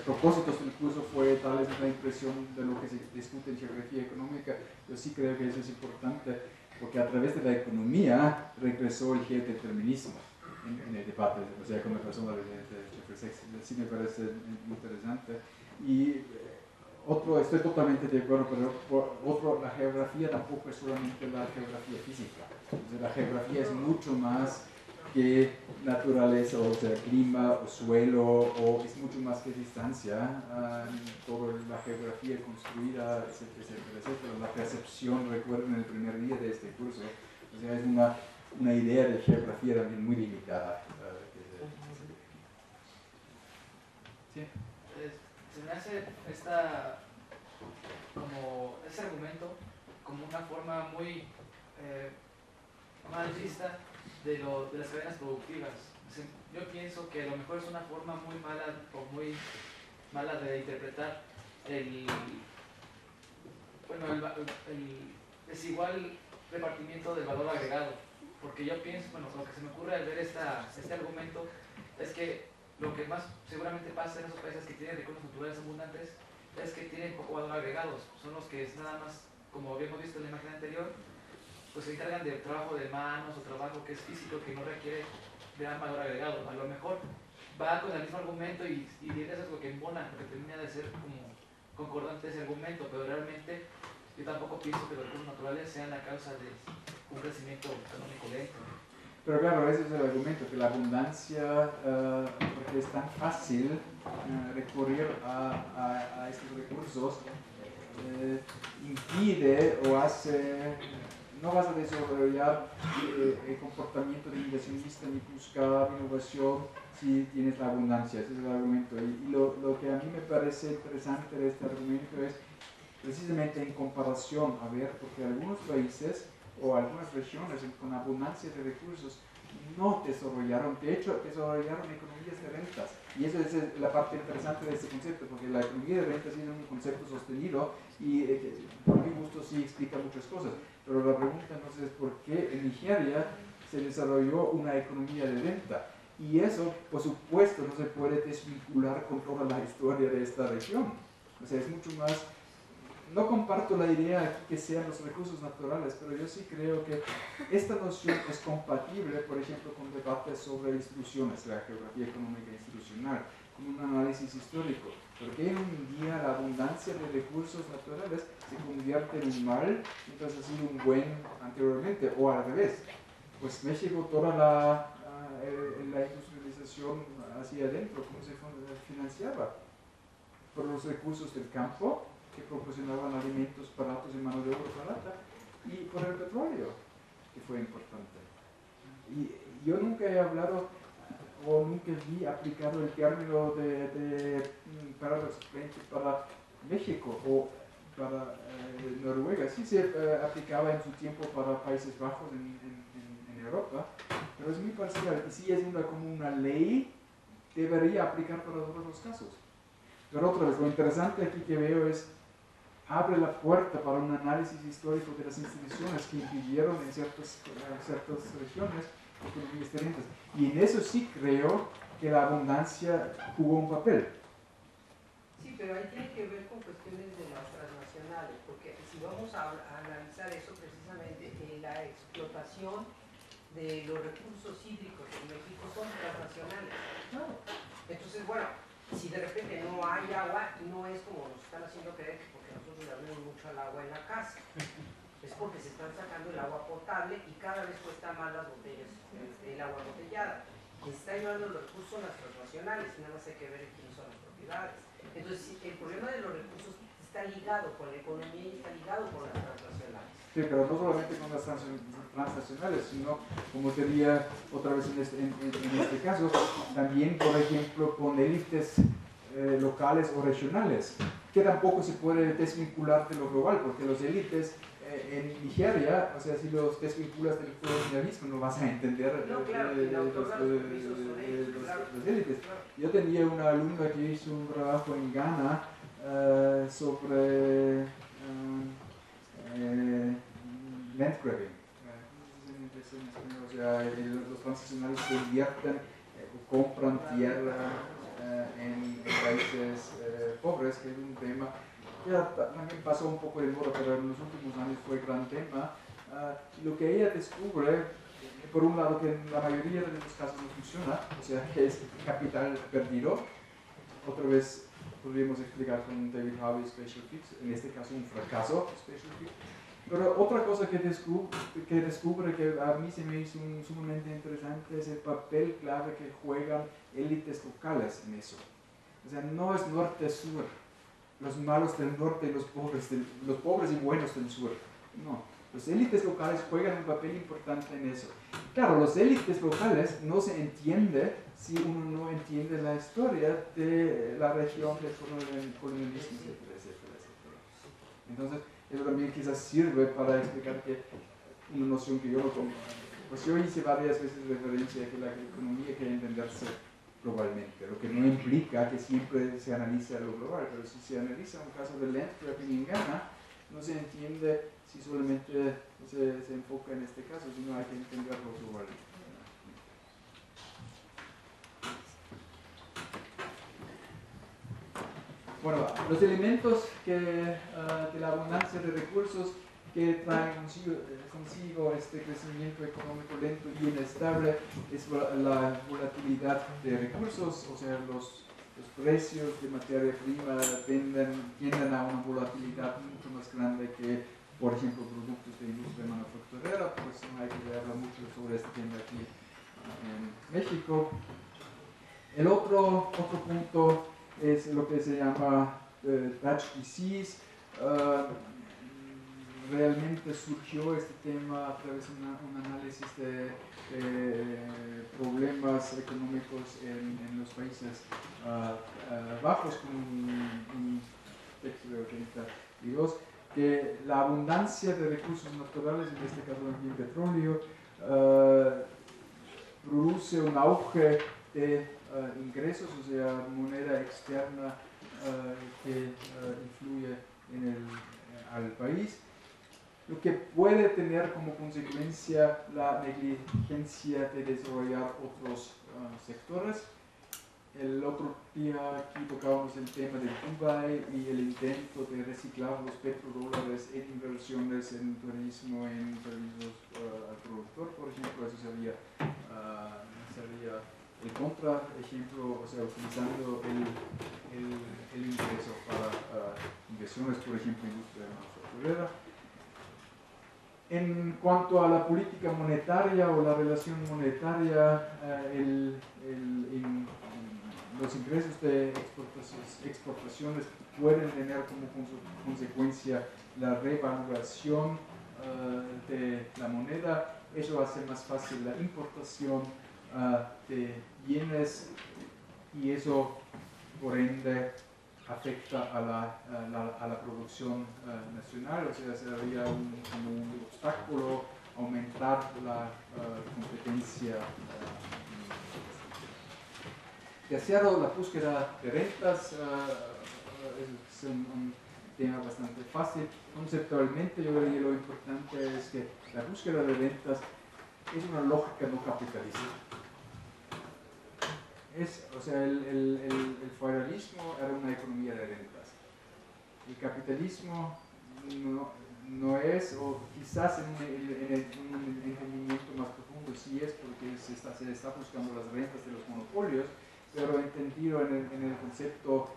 propósitos del curso fue darles una impresión de lo que se discute en geografía económica. Yo sí creo que eso es importante, porque a través de la economía regresó el geodeterminismo en el debate, o sea, con la persona de Jeffrey Sachs. Sí me parece interesante. Y estoy totalmente de acuerdo, pero la geografía tampoco es solamente la geografía física. O sea, la geografía es mucho más que naturaleza, o sea, clima, o suelo, o es mucho más que distancia. Toda la geografía construida, etcétera, etcétera, etcétera. La percepción, recuerden el primer día de este curso, o sea, es una idea de geografía también muy limitada. Sí. Se me hace ese argumento como una forma muy mal vista de las cadenas productivas. Yo pienso que a lo mejor es una forma muy mala de interpretar el desigual repartimiento del valor agregado, porque yo pienso, lo que se me ocurre al ver este argumento es que lo que más seguramente pasa en esos países que tienen recursos naturales abundantes es que tienen poco valor agregado. Son los que nada más, como habíamos visto en la imagen anterior, pues se encargan de trabajo de manos o trabajo que es físico, que no requiere gran valor agregado. A lo mejor va con el mismo argumento y eso es lo que embona, lo que termina de ser como concordante ese argumento, pero realmente yo tampoco pienso que los recursos naturales sean la causa de un crecimiento económico lento. Pero claro, ese es el argumento, que la abundancia, porque es tan fácil recurrir a estos recursos, impide o no vas a desarrollar el comportamiento de inversionista ni buscar innovación si tienes la abundancia. Ese es el argumento. Y lo que a mí me parece interesante de este argumento es precisamente en comparación, porque algunos países o algunas regiones con abundancia de recursos no desarrollaron, de hecho desarrollaron economías de rentas, y eso es la parte interesante de este concepto, porque la economía de rentas es un concepto sostenido y por mi gusto sí explica muchas cosas, pero la pregunta entonces es por qué en Nigeria se desarrolló una economía de renta, y eso por supuesto no se puede desvincular con toda la historia de esta región. O sea, es mucho más. No comparto la idea que sean los recursos naturales, pero yo sí creo que esta noción es compatible, por ejemplo, con debates sobre instituciones, la geografía económica institucional, con un análisis histórico. Porque en un día la abundancia de recursos naturales se convierte en un mal, mientras ha sido un buen anteriormente, o al revés. Pues México, toda la industrialización hacia adentro, ¿cómo se financiaba? por los recursos del campo, que proporcionaban alimentos baratos y mano de obra barata, y por el petróleo, que fue importante. Y yo nunca he hablado o nunca vi aplicado el término de paradójicamente para México o para Noruega. Sí se aplicaba en su tiempo para Países Bajos en Europa, pero es muy parcial. Y si es como una ley, debería aplicar para todos los casos. Pero otra vez, lo interesante aquí que veo es abre la puerta para un análisis histórico de las instituciones que impidieron en ciertas regiones economías diferentes. Y en eso sí creo que la abundancia jugó un papel. Sí, pero ahí tiene que ver con cuestiones de las transnacionales, porque si vamos a analizar eso precisamente, la explotación de los recursos hídricos en México son transnacionales. Entonces, bueno, si de repente no hay agua, no es como nos están haciendo creer que porque nosotros le damos mucho al agua en la casa. Es porque se están sacando el agua potable y cada vez cuesta más las botellas, el agua embotellada. Se está llevando los recursos a las transnacionales y nada más hay que ver quiénes son las propiedades. Entonces, el problema de los recursos está ligado con la economía y está ligado con las transnacionales. Sí, pero no solamente con las transnacionales, sino, como diría otra vez en este caso, también, por ejemplo, con élites locales o regionales, que tampoco se puede desvincular de lo global, porque los élites en Nigeria, o sea, si los desvinculas del colonialismo no vas a entender No, claro, los élites. Yo tenía una alumna que hizo un trabajo en Ghana sobre land grabbing. O sea, los transnacionales que invierten o compran tierra en países pobres, que es un tema que también pasó un poco de moda, pero en los últimos años fue gran tema. Lo que ella descubre, por un lado, que en la mayoría de los casos no funciona, o sea, que es capital perdido. Otra vez podríamos explicar con David Harvey Special Fix, en este caso un fracaso Special Fix. Pero otra cosa que descubre que a mí se me hizo sumamente interesante es el papel clave que juegan élites locales en eso. O sea, no es norte-sur, los malos del norte y los pobres y buenos del sur. No, los élites locales juegan un papel importante en eso. Claro, los élites locales no se entiende si uno no entiende la historia de la región del colonialismo, etcétera, etcétera, etcétera. Entonces, eso también quizás sirve para explicar que una noción que yo no tomo. Pues yo hice varias veces referencia a que la economía quiere entenderse globalmente, lo que no implica que siempre se analice a lo global, pero si se analiza un caso de land grabbing en Ghana, no se entiende si solamente se enfoca en este caso, sino hay que entenderlo global. Bueno, los elementos de la abundancia de recursos que traen consigo este crecimiento económico lento y inestable es la volatilidad de recursos, o sea, los precios de materia prima tienden a una volatilidad mucho más grande que, por ejemplo, productos de industria manufacturera, pues no hay que hablar mucho sobre este tema aquí en México. El otro punto es lo que se llama batch disease. Realmente surgió este tema a través de un análisis de problemas económicos en los Países Bajos, con un texto de 82, que la abundancia de recursos naturales, en este caso también petróleo, produce un auge de ingresos, o sea, moneda externa que influye al país, lo que puede tener como consecuencia la negligencia de desarrollar otros sectores. El otro día aquí tocábamos el tema de Dubái y el intento de reciclar los petrodólares en inversiones en turismo, en servicios al productor, por ejemplo. Eso sería el contraejemplo, o sea, utilizando el ingreso para inversiones, por ejemplo, industria manufacturera. En cuanto a la política monetaria o la relación monetaria, los ingresos de exportaciones pueden tener como consecuencia la revaluación de la moneda. Eso hace más fácil la importación de bienes y eso por ende afecta a la producción nacional, o sea, sería como un obstáculo aumentar la competencia. Tercero, la búsqueda de rentas es un tema bastante fácil. Conceptualmente, yo diría lo importante es que la búsqueda de rentas es una lógica no capitalista. O sea, el feudalismo era una economía de rentas. El capitalismo no es, o quizás en un entendimiento más profundo sí es, porque se está buscando las rentas de los monopolios, pero entendido en el concepto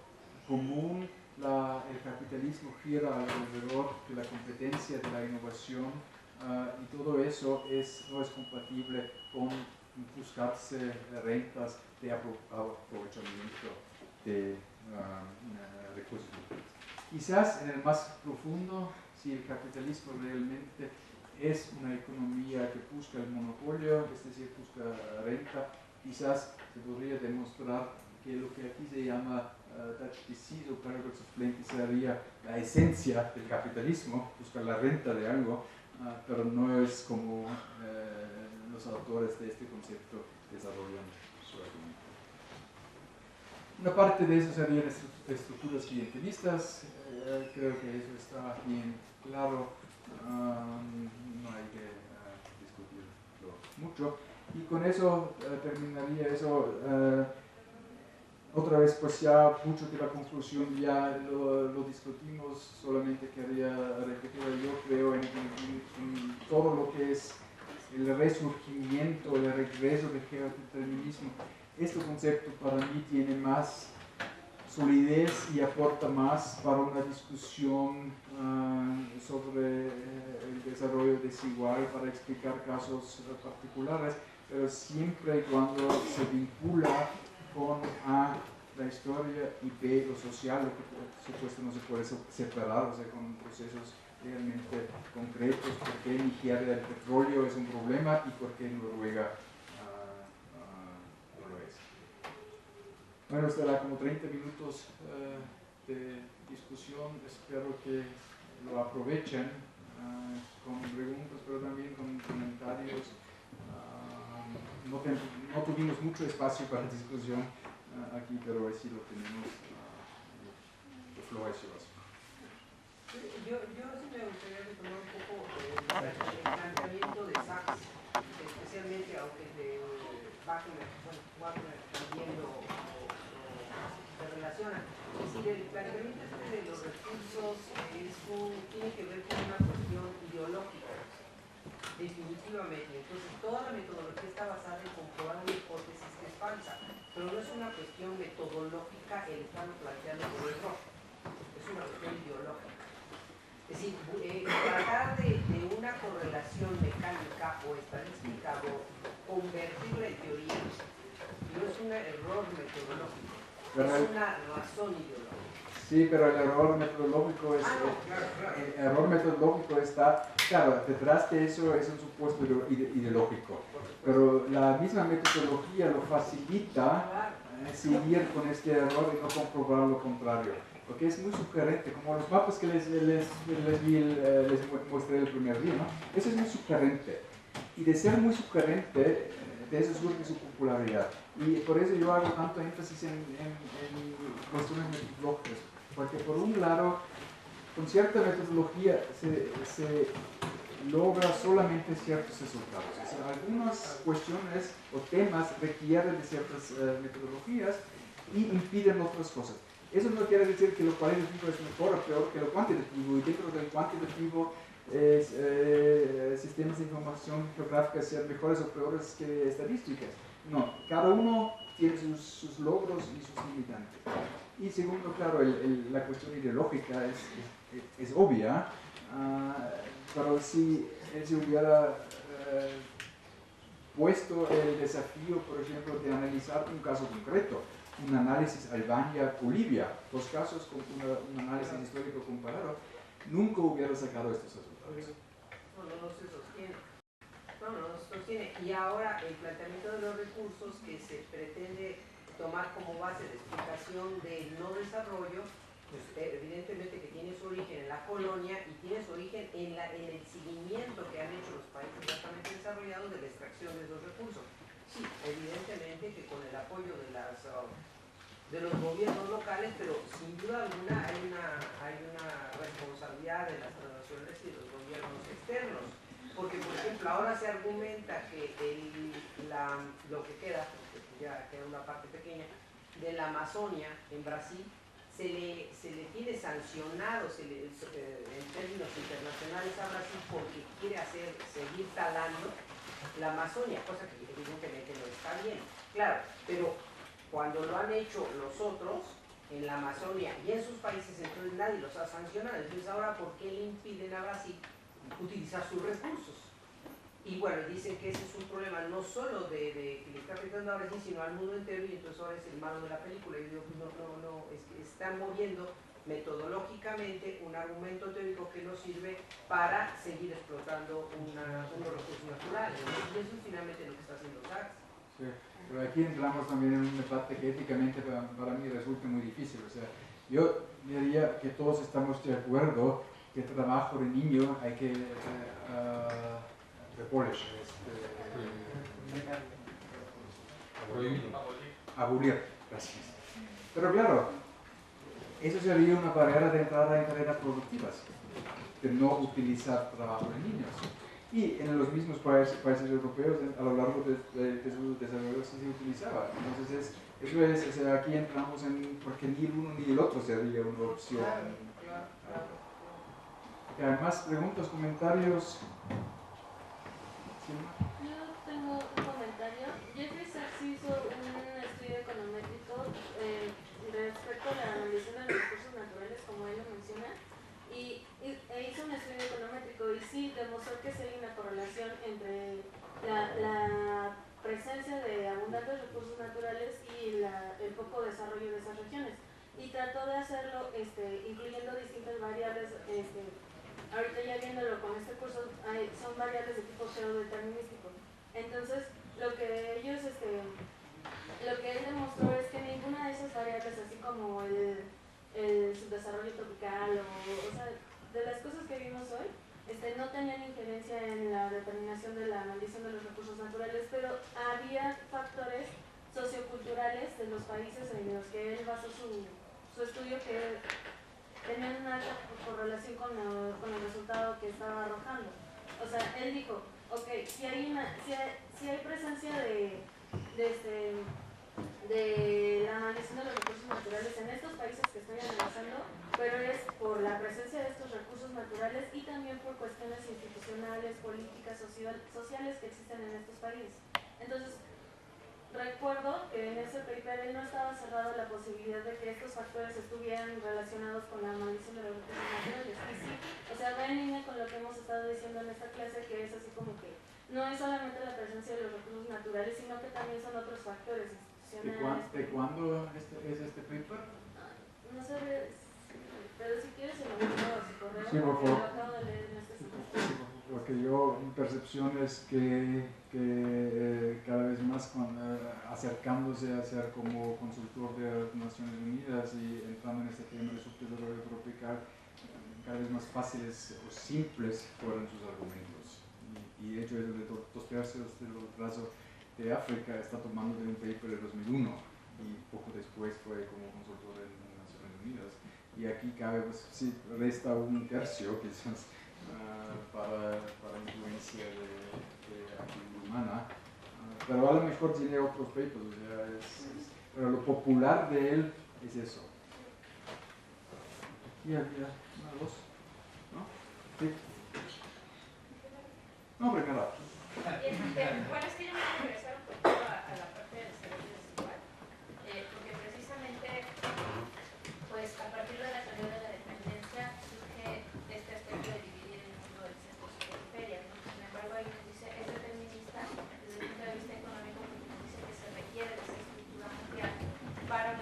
común, el capitalismo gira alrededor de la competencia, de la innovación, y todo eso no es compatible con buscarse rentas de aprovechamiento de recursos. Quizás en el más profundo, si el capitalismo realmente es una economía que busca el monopolio, es decir, busca renta, quizás se podría demostrar que lo que aquí se llama Dutch disease o paradox of plenty sería la esencia del capitalismo, buscar la renta de algo, pero no es como los autores de este concepto desarrollan su argumento. Una parte de eso serían estructuras clientelistas, creo que eso está bien claro, no hay que discutirlo mucho. Y con eso terminaría eso. Otra vez, pues ya mucho de la conclusión ya lo discutimos, solamente quería repetir, yo creo en todo lo que es el resurgimiento, el regreso del geodeterminismo. Este concepto para mí tiene más solidez y aporta más para una discusión sobre el desarrollo desigual, para explicar casos particulares, pero siempre y cuando se vincula con A, la historia, y B, lo social, lo que por supuesto no se puede separar, o sea, con procesos realmente concretos, por qué Nigeria el petróleo es un problema y por qué Noruega no lo es. Bueno, estará como 30 minutos de discusión, espero que lo aprovechen con preguntas, pero también con comentarios. No tuvimos mucho espacio para discusión aquí, pero hoy sí lo tenemos. Yo sí me gustaría retomar un poco el planteamiento de Sachs, especialmente aunque de Wagner también lo se relaciona. Es decir, el planteamiento de los recursos tiene que ver con una cuestión ideológica, definitivamente. Entonces, toda la metodología está basada en comprobar una hipótesis que es falsa, pero no es una cuestión metodológica el estarlo planteando por error, es una cuestión ideológica. Es decir, tratar de una correlación mecánica o estadística o convertirla en teoría no es un error metodológico, es una razón ideológica. Sí, pero el error metodológico el error metodológico está, claro, detrás de eso es un supuesto ideológico, pero la misma metodología lo facilita seguir con este error y no comprobar lo contrario, porque es muy sugerente, como los mapas que les mostré el primer día, ¿no? Eso es muy sugerente, y de ser muy sugerente, de eso surge su popularidad, y por eso yo hago tanto énfasis en cuestiones metodológicas, porque por un lado, con cierta metodología se logra solamente ciertos resultados. O sea, algunas cuestiones o temas requieren de ciertas metodologías y impiden otras cosas. Eso no quiere decir que lo cualitativo es mejor o peor que lo cuantitativo, y dentro del cuantitativo sistemas de información geográfica sean mejores o peores que estadísticas. No, cada uno tiene sus logros y sus limitantes. Y segundo, claro, la cuestión ideológica es obvia, pero si él se hubiera puesto el desafío, por ejemplo, de analizar un caso concreto, un análisis Albania-Bolivia, dos casos con un análisis histórico comparado, nunca hubiera sacado estos resultados. No se sostiene. No se sostiene. Y ahora el planteamiento de los recursos que se pretende tomar como base de explicación del no desarrollo, pues evidentemente que tiene su origen en la colonia y tiene su origen en el seguimiento que han hecho los países altamente desarrollados de la extracción de esos recursos. Sí, evidentemente que con el apoyo de los gobiernos locales, pero sin duda alguna hay una responsabilidad de las transnacionales y de los gobiernos externos. Porque, por ejemplo, ahora se argumenta que lo que queda, porque ya queda una parte pequeña, de la Amazonia en Brasil, se le tiene sancionado en términos internacionales a Brasil porque quiere seguir talando la Amazonia, cosa que evidentemente no está bien. Claro, pero cuando lo han hecho los otros en la Amazonia y en sus países, entonces nadie los ha sancionado. Entonces ahora, ¿por qué le impiden a Brasil utilizar sus recursos? Y bueno, dicen que ese es un problema no solo de que le está afectando a Brasil, sino al mundo entero, y entonces ahora es el malo de la película. Y yo digo, no, es que están moviendo metodológicamente un argumento teórico que no sirve para seguir explotando unos recursos naturales. Y eso es finalmente lo que está haciendo Sachs. Sí, pero aquí entramos también en un debate que éticamente para mí resulta muy difícil. O sea, yo diría que todos estamos de acuerdo que el trabajo de niño hay que abolir. Gracias. Pero claro, eso sería una barrera de entrada en cadenas productivas, de no utilizar trabajo de niños. Y en los mismos países europeos, a lo largo de su desarrollo, sí se utilizaba. Entonces, eso es, o sea, aquí entramos en, porque ni el uno ni el otro sería una opción. Claro. ¿Hay más preguntas, comentarios? ¿Sí? Yo tengo un comentario. Jeffrey Sachs hizo un estudio econométrico respecto a la medición de los recursos naturales, como él lo menciona, e hizo un estudio econométrico y sí demostró que sí hay una correlación entre la presencia de abundantes recursos naturales y el poco desarrollo de esas regiones. Y trató de hacerlo incluyendo distintas variables. Ahorita ya viéndolo con este curso, son variables de tipo geodeterminístico. Entonces, lo que él demostró es que ninguna de esas variables, así como el subdesarrollo tropical o sea, de las cosas que vimos hoy, no tenían injerencia en la determinación de la maldición de los recursos naturales, pero había factores socioculturales de los países en los que él basó su estudio que tenían una alta correlación con el resultado que estaba arrojando. O sea, él dijo, ok, si hay presencia de la maldición de los recursos naturales en estos países que estoy analizando, pero es por la presencia de estos recursos naturales y también por cuestiones institucionales, políticas, sociales que existen en estos países. Entonces, recuerdo que en ese paper él no estaba cerrado a la posibilidad de que estos factores estuvieran relacionados con la maldición de los recursos naturales. Y sí, o sea, va en línea con lo que hemos estado diciendo en esta clase, que es así como que no es solamente la presencia de los recursos naturales, sino que también son otros factores institucionales. ¿De cuándo es este paper? No sé, pero si quieres se lo mando a su correo, Sí, por porque favor. lo acabo de leer en este semestre. Porque yo, mi percepción es que cada vez más acercándose a ser como consultor de las Naciones Unidas y entrando en este tema de subdesarrollo tropical, cada vez más fáciles o simples fueron sus argumentos. Y de hecho, eso de 2/3 del plazo de África está tomando de un paper de 2001 y poco después fue como consultor en Naciones Unidas. Y aquí cada vez sí, resta 1/3 quizás para influencia de actividad humana, pero a lo mejor tiene otros papers, o sea, pero lo popular de él es eso. Ya, una voz, ¿no? Sí. No, primero. Bueno, es que yo me quiero regresar un poquito a la parte del desarrollo desigual, porque precisamente, pues a partir de la salida de la dependencia surge este aspecto de dividir el mundo en centros y periferias, ¿no? Sin embargo, ahí nos dice, es determinista desde el punto de vista económico, porque nos dice que se requiere de esa estructura mundial para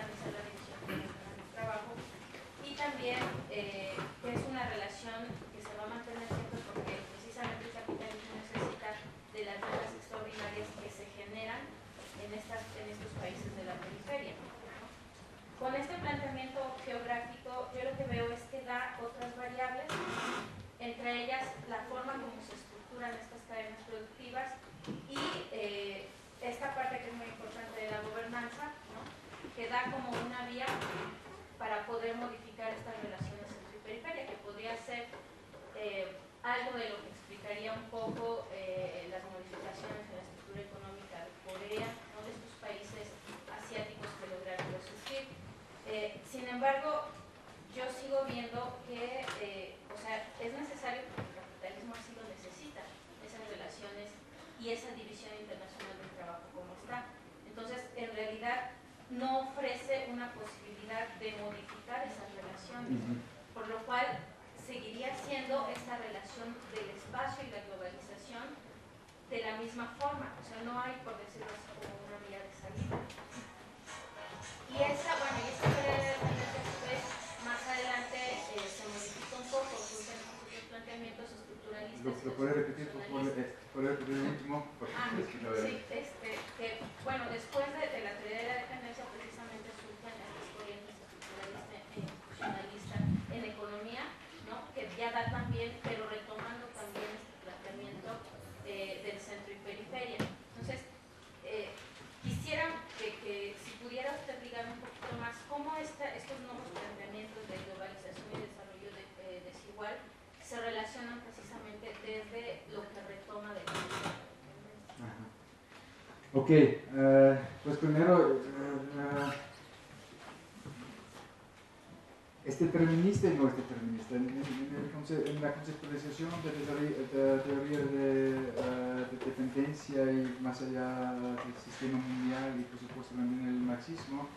de la misma forma, o sea, no hay, por decirlo así, como una vía de salida. Y esa teoría de dependencia, a su vez, más adelante se modifica un poco, surgen otros planteamientos estructuralistas. ¿Lo puede repetir, por favor? ¿Puede repetir el último? Sí, que, bueno, después de la teoría de la dependencia, precisamente surgen estas corrientes estructuralistas e institucionalistas en economía, ¿no? Que ya da también, pero retomando también este planteamiento del centro y periferia. Entonces, quisiera que si pudiera usted ligar un poquito más cómo estos nuevos planteamientos de globalización y desarrollo desigual se relacionan precisamente desde lo que retoma de la dependencia. Ok, pues primero, ¿es determinista y no es determinista? En la conceptualización de la teoría de dependencia y más allá del sistema mundial y por supuesto también el marxismo,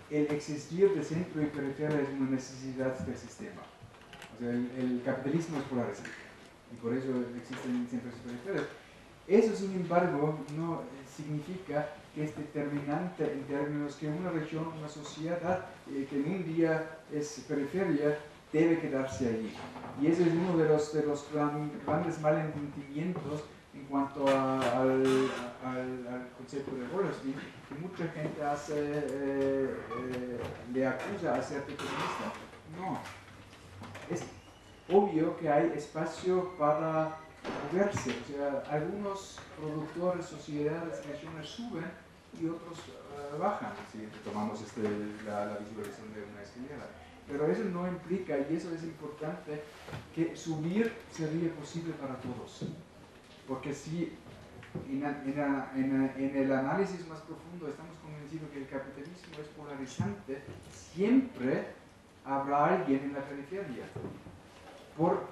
el existir de centro y periferia es una necesidad del sistema. O sea, el capitalismo es polarizante y por eso existen centros y periferias. Eso, sin embargo, no significa que es determinante en términos que una región, una sociedad que en un día es periferia, debe quedarse allí. Y ese es uno de los grandes malentendimientos en cuanto al concepto de Wallerstein, que mucha gente le acusa a ser determinista. No. Es obvio que hay espacio para moverse, o sea, algunos productores, sociedades, regiones suben y otros bajan, si tomamos la visualización de una escalera. Pero eso no implica, y eso es importante, que subir sería posible para todos. Porque si en el análisis más profundo estamos convencidos que el capitalismo es polarizante, siempre habrá alguien en la periferia. Por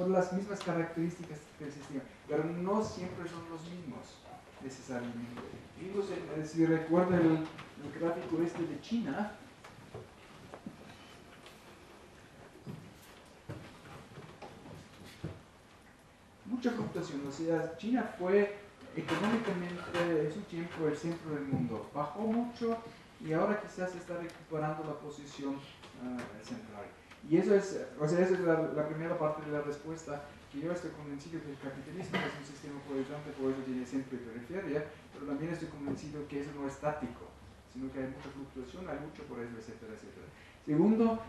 las mismas características del sistema, pero no siempre son los mismos necesariamente. Vimos, si recuerdan el gráfico este de China, mucha fluctuación, o sea, China fue económicamente en su tiempo el centro del mundo, bajó mucho y ahora quizás está recuperando la posición central. Y eso es, o sea, esa es la primera parte de la respuesta, que yo estoy convencido que el capitalismo es un sistema polarizante, por eso tiene centro y periferia, pero también estoy convencido que eso no es estático, sino que hay mucha fluctuación, hay mucho por eso, etcétera, etcétera. Segundo,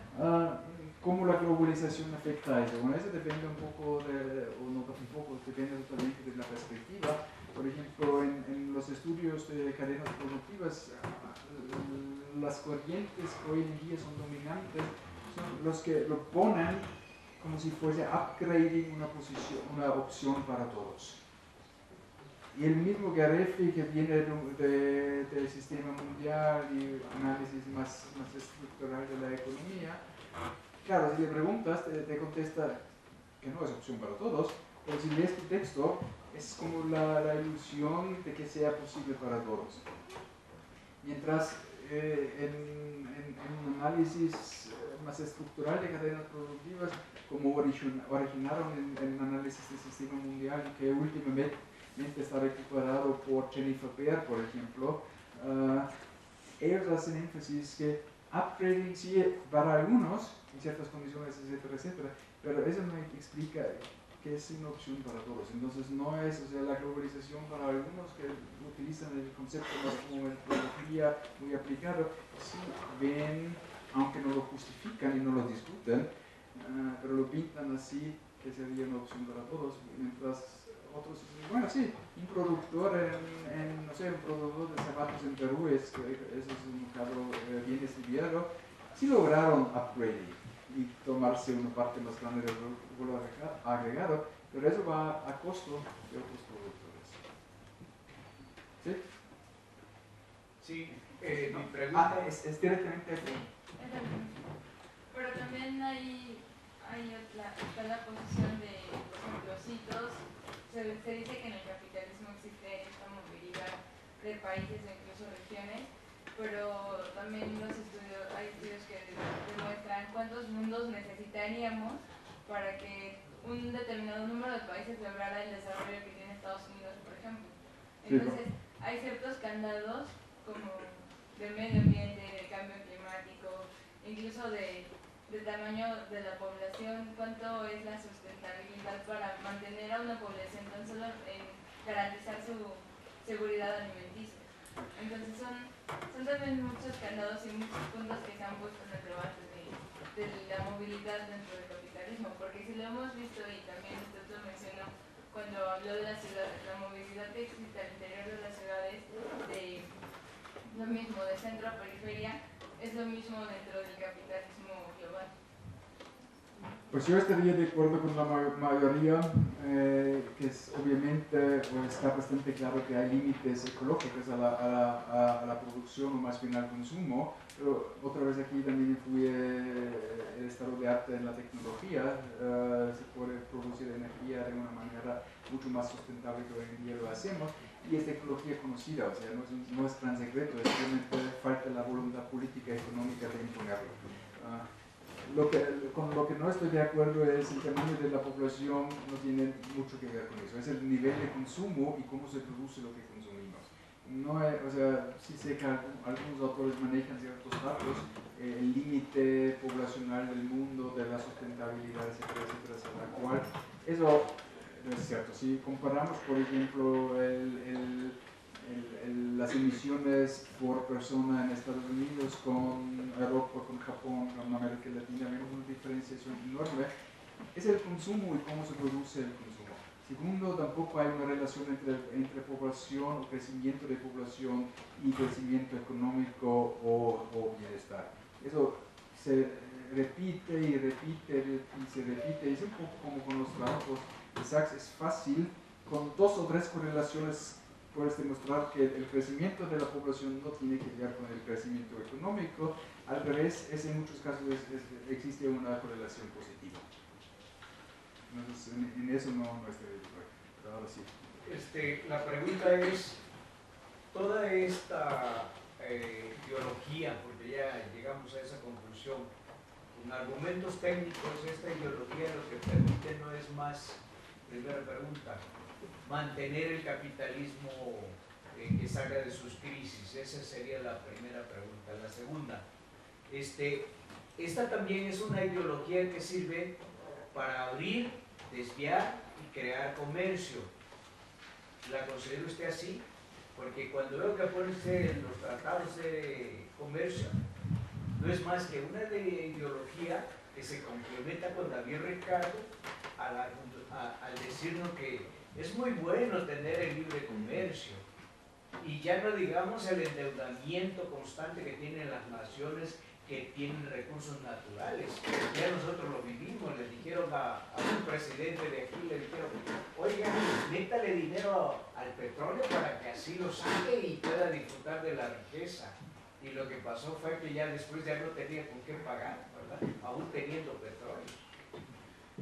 cómo la globalización afecta a eso. Bueno, eso depende un poco, depende totalmente de la perspectiva. Por ejemplo, en los estudios de cadenas productivas, las corrientes que hoy en día son dominantes son los que lo ponen como si fuese upgrading una opción para todos. Y el mismo Garefi, que viene del sistema mundial y análisis más estructural de la economía, claro, si le preguntas, te contesta que no es opción para todos, pero si lees tu texto, es como la ilusión de que sea posible para todos. Mientras en un análisis más estructural de cadenas productivas, como originaron en el análisis del sistema mundial, que últimamente está recuperado por Jennifer Baer, por ejemplo, ellos hacen énfasis que upgrading sí para algunos, en ciertas condiciones, etcétera, etcétera, pero eso no explica que es una opción para todos. Entonces no es, o sea, la globalización para algunos que utilizan el concepto más como metodología muy aplicado, sí ven, aunque no lo justifican y no lo discuten, pero lo pintan así, que sería una opción para todos, mientras otros dicen, bueno, sí, un productor no sé, un productor de zapatos en Perú, eso es un carro bien estudiado, sí lograron upgrading y tomarse una parte más grande del valor agregado, pero eso va a costo de otros productores. ¿Sí? Sí, mi pregunta es directamente aquí. Pero también está la posición de, por ejemplo, citos. Se dice que en el capitalismo existe esta movilidad de países e incluso regiones, pero también hay estudios que demuestran cuántos mundos necesitaríamos para que un determinado número de países lograra el desarrollo que tiene Estados Unidos, por ejemplo. Sí, Entonces, hay ciertos candados como de medio ambiente, de cambio climático, incluso de tamaño de la población, cuánto es la sustentabilidad para mantener a una población tan solo en garantizar su seguridad alimenticia. Entonces son también muchos candados y muchos puntos que se han puesto en el debate de la movilidad dentro del capitalismo, porque si lo hemos visto y también usted lo mencionó cuando habló de las ciudades, la movilidad que existe al interior de las ciudades, de lo mismo de centro a periferia, es lo mismo dentro del capitalismo global. Pues yo estaría de acuerdo con la mayoría, que es obviamente está bastante claro que hay límites ecológicos a la producción o más bien al consumo, pero otra vez aquí también influye el estado de arte en la tecnología. Se puede producir energía de una manera mucho más sustentable que hoy en día lo hacemos, y es tecnología conocida, o sea, no es tan secreto, es simplemente falta la voluntad política y económica de imponerlo. Con lo que no estoy de acuerdo es el tamaño de la población, no tiene mucho que ver con eso, es el nivel de consumo y cómo se produce lo que consumimos. No es, o sea, sí sé que algunos autores manejan ciertos datos, el límite poblacional del mundo, de la sustentabilidad, etcétera, etcétera, etcétera, cual eso no es cierto. Si comparamos, por ejemplo, las emisiones por persona en Estados Unidos con Europa, con Japón, con América Latina, vemos una diferenciación enorme. Es el consumo y cómo se produce el consumo. Segundo, tampoco hay una relación entre población o crecimiento de población y crecimiento económico o bienestar. Eso se repite y repite y se repite. Es un poco como con los trabajos de Sachs. Es fácil, con 2 o 3 correlaciones puedes demostrar que el crecimiento de la población no tiene que ver con el crecimiento económico. Al revés, en muchos casos existe una correlación positiva. Entonces, en eso no estoy de acuerdo, pero ahora sí. La pregunta es, toda esta ideología, porque ya llegamos a esa conclusión, con argumentos técnicos, esta ideología lo que permite no es más, primera pregunta, mantener el capitalismo que salga de sus crisis. Esa sería la primera pregunta. La segunda, esta también es una ideología que sirve para abrir, desviar y crear comercio. ¿La considera usted así? Porque cuando veo que pone usted en los tratados de comercio, no es más que una ideología que se complementa con David Ricardo al decirnos que es muy bueno tener el libre comercio, y ya no digamos el endeudamiento constante que tienen las naciones que tienen recursos naturales. Ya nosotros lo vivimos, le dijeron a un presidente de aquí, le dijeron, oiga, métale dinero al petróleo para que así lo saque y pueda disfrutar de la riqueza. Y lo que pasó fue que ya después ya no tenía con qué pagar, ¿verdad? Aún teniendo petróleo.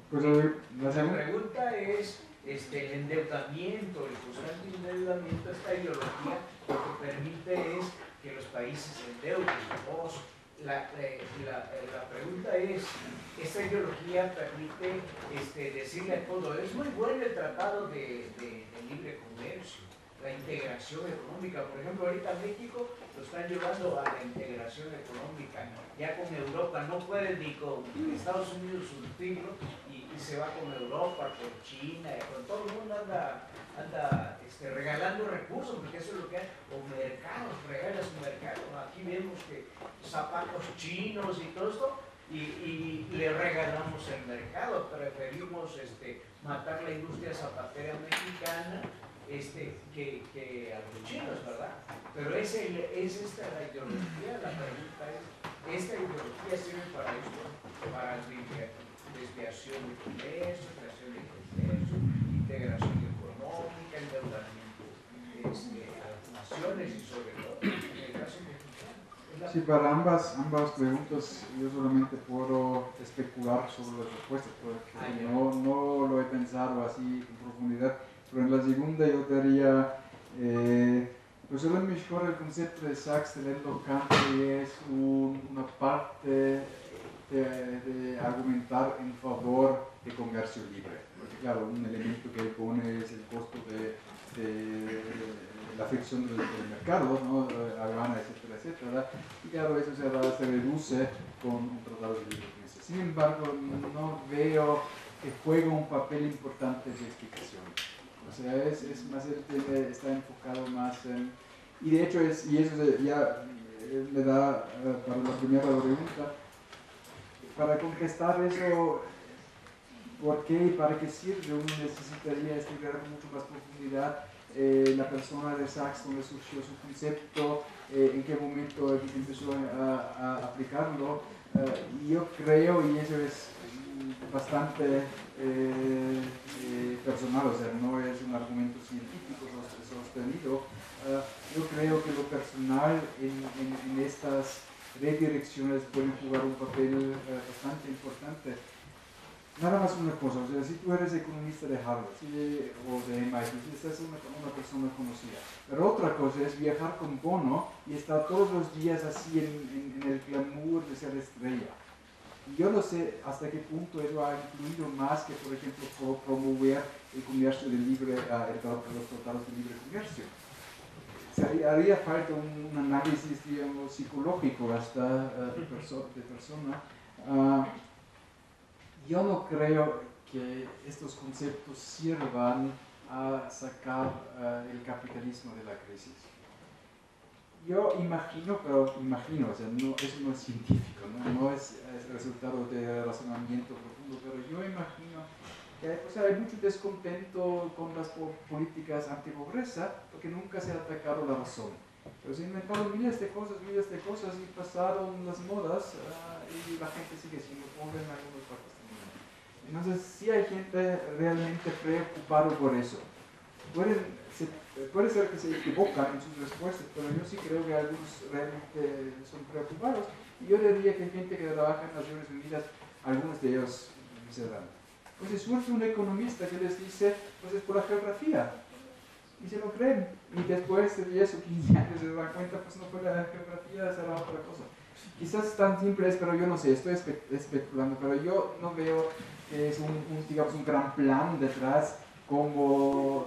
Pues la pregunta es, el endeudamiento, el constante endeudamiento, esta ideología lo que permite es que los países se endeuden. La pregunta es, esta ideología permite decirle a todo, es muy bueno el tratado de libre comercio, la integración económica. Por ejemplo, ahorita México lo están llevando a la integración económica, ya con Europa, no puede ni con Estados Unidos surtirlo, y se va con Europa, con China, con todo el mundo anda regalando recursos, porque eso es lo que hay, o mercados, regala su mercado. Aquí vemos que zapatos chinos y todo esto, y le regalamos el mercado. Preferimos matar la industria zapatera mexicana que a los chinos, ¿verdad? Pero es esta la ideología. La pregunta es, ¿esta ideología sirve para esto? Para desviación de comercio, creación de comercio, integración económica, endeudamiento a las naciones y sobre todo en el caso mexicano. Sí, para ambas preguntas yo solamente puedo especular sobre las respuestas, porque no lo he pensado así en profundidad. Pero en la segunda yo diría, pues a lo mejor el concepto de Sachs teniendo Kant es una parte de argumentar en favor de comercio libre. Porque claro, un elemento que él pone es el costo de la fricción del mercado, ¿no? Aduana, etcétera, etcétera. Y claro, eso se reduce con un tratado de libre comercio. Sin embargo, no veo que juega un papel importante de explicación. O sea, es más, está enfocado más en... Y de hecho, y eso ya me da para la primera pregunta, para contestar eso, ¿por qué y para qué sirve? Uno necesitaría estudiar con mucho más profundidad la persona de Sachs, donde surgió su concepto, en qué momento empezó a aplicarlo. Y yo creo, y eso es bastante personal, o sea, no es un argumento científico sostenido, yo creo que lo personal en estas redirecciones puede jugar un papel bastante importante. Nada más una cosa, o sea, si tú eres economista de Harvard o de MIT, si estás una persona conocida, pero otra cosa es viajar con Bono y estar todos los días así en el glamour de ser estrella. Yo no sé hasta qué punto eso ha influido más que, por ejemplo, promover el comercio de libre, los tratados de libre comercio. Haría falta un análisis, digamos, psicológico hasta de persona. Yo no creo que estos conceptos sirvan a sacar el capitalismo de la crisis. Yo imagino, pero imagino, o sea, eso no es científico, no es resultado de razonamiento profundo, pero yo imagino que hay mucho descontento con las políticas antipobreza porque nunca se ha atacado la razón. Pero se inventaron miles de cosas y pasaron las modas y la gente sigue siendo pobre en algunas partes del mundo. Entonces, sí hay gente realmente preocupada por eso. Puede ser que se equivocan en sus respuestas, pero yo sí creo que algunos realmente son preocupados. Y yo diría que hay gente que trabaja en Naciones Unidas, algunos de ellos serán. Pues es surge un economista que les dice, pues es por la geografía. Y se lo creen. Y después de 10 o 15 años se dan cuenta, pues no fue la geografía, será otra cosa. Quizás tan simple es, pero yo no sé, estoy especulando, pero yo no veo que es digamos, un gran plan detrás cómo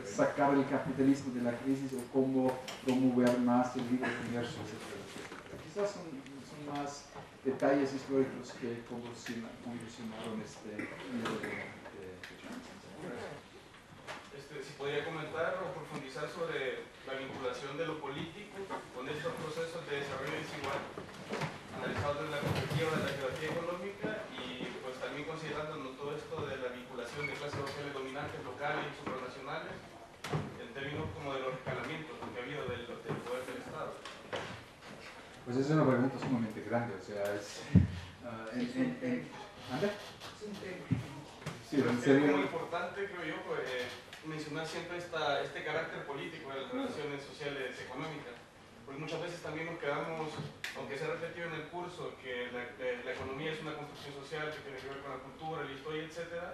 sacar el capitalismo de la crisis o cómo promover más el libre comercio, etc. Quizás son más detalles históricos que condicionaron este libro de si podría comentar o profundizar sobre la vinculación de lo político con estos procesos de desarrollo desigual, analizados desde la perspectiva de la geografía económica y pues también considerando todo esto de la vinculación de clases sociales dominantes locales y supranacionales en términos como de los escalamientos que ha habido del poder del Estado. Pues es una pregunta sumamente grande, o sea, es... ¿Anda? Sí, en serio. Es muy importante, creo yo, pues, mencionar siempre este carácter político de las relaciones sociales económicas, porque muchas veces también nos quedamos, aunque se ha repetido en el curso, que la economía es una construcción social que tiene que ver con la cultura, la historia, etc.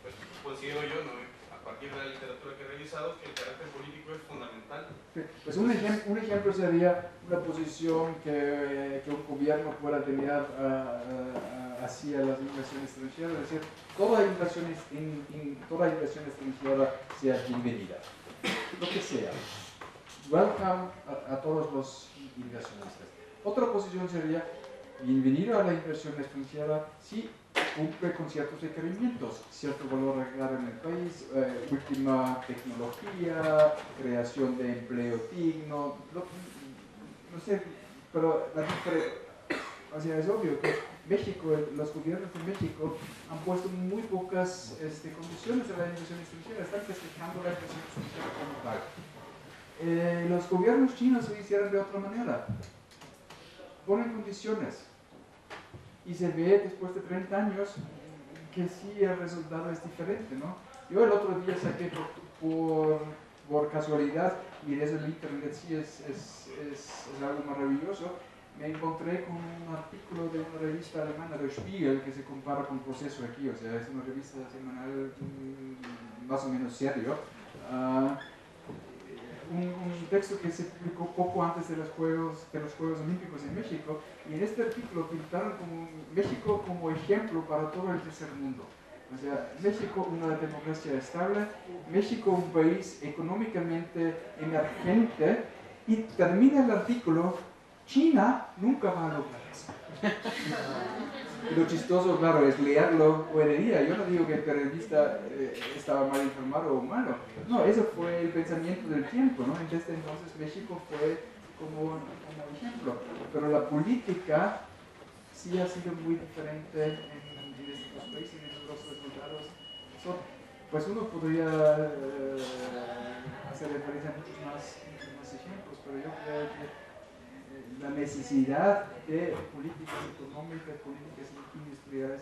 Pues considero yo, ¿no?, a partir de la literatura que he revisado, que el carácter político es fundamental. Pues un ejemplo sería una posición que un gobierno pueda tener hacia las inversiones extranjeras, es decir, toda inversión extranjera sea bienvenida, lo que sea. Welcome a todos los inversionistas. Otra posición sería bienvenido a la inversión extranjera si cumple con ciertos requerimientos, cierto valor agregado en el país, última tecnología, creación de empleo digno, no sé, pero o sea, es obvio que México, los gobiernos de México han puesto muy pocas condiciones a la inversión extranjera, están festejando la inversión extranjera como tal. Los gobiernos chinos lo hicieron de otra manera, ponen condiciones. Y se ve después de 30 años que sí el resultado es diferente, ¿no? Yo el otro día saqué por casualidad, miré eso en internet, sí es algo maravilloso, me encontré con un artículo de una revista alemana, Der Spiegel, que se compara con Proceso aquí, o sea, es una revista semanal más o menos serio. un texto que se publicó poco antes de los Juegos Olímpicos en México, y en este artículo pintaron como México como ejemplo para todo el tercer mundo. O sea, México una democracia estable, México un país económicamente emergente, y termina el artículo, China nunca va a lograr eso. Lo chistoso, claro, es leerlo hoy en día. Yo no digo que el periodista estaba mal informado o malo. No, eso fue el pensamiento del tiempo, ¿no? Desde entonces México fue como ejemplo. Pero la política sí ha sido muy diferente en estos dos países, en estos dos resultados. Pues uno podría hacer referencia a muchos más ejemplos, pero yo creo que la necesidad de políticas económicas, políticas industriales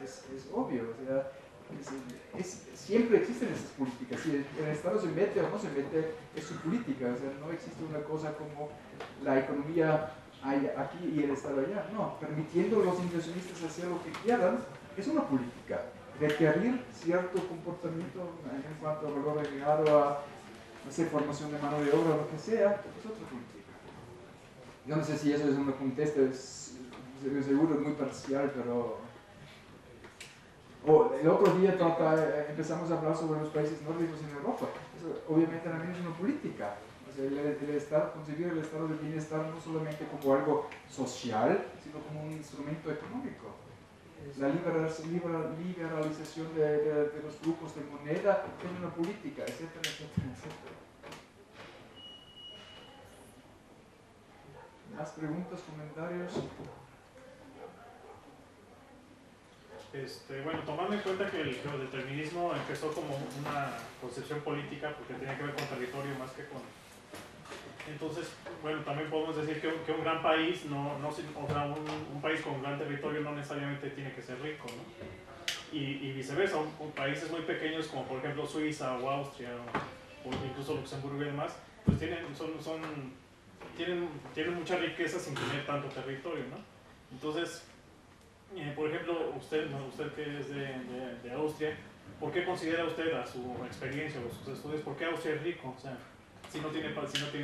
es obvio. O sea, siempre existen esas políticas. Si el Estado se mete o no se mete, es su política. O sea, no existe una cosa como la economía hay aquí y el Estado allá. No, permitiendo a los inversionistas hacer lo que quieran es una política. Requerir cierto comportamiento en cuanto a valor agregado, a formación de mano de obra o lo que sea, es otra política. Yo no sé si eso es una contesta, seguro es muy parcial, pero... el otro día empezamos a hablar sobre los países nórdicos en Europa. Eso obviamente también es una política. O sea, el Estado, concebir el estado de bienestar no solamente como algo social, sino como un instrumento económico. La liberalización de los flujos de moneda es una política, etcétera, etcétera, etcétera. ¿Más preguntas, comentarios? Bueno, tomando en cuenta que el geodeterminismo empezó como una concepción política porque tenía que ver con territorio más que con... Entonces, bueno, también podemos decir que un gran país, o sea, un país con un gran territorio no necesariamente tiene que ser rico, ¿no? Y viceversa, países muy pequeños como por ejemplo Suiza o Austria o incluso Luxemburgo y demás, pues tienen mucha riqueza sin tener tanto territorio, ¿no? Entonces, por ejemplo, usted que es de Austria, ¿por qué considera usted a su experiencia o sus estudios, por qué Austria es rico? O sea, si no tiene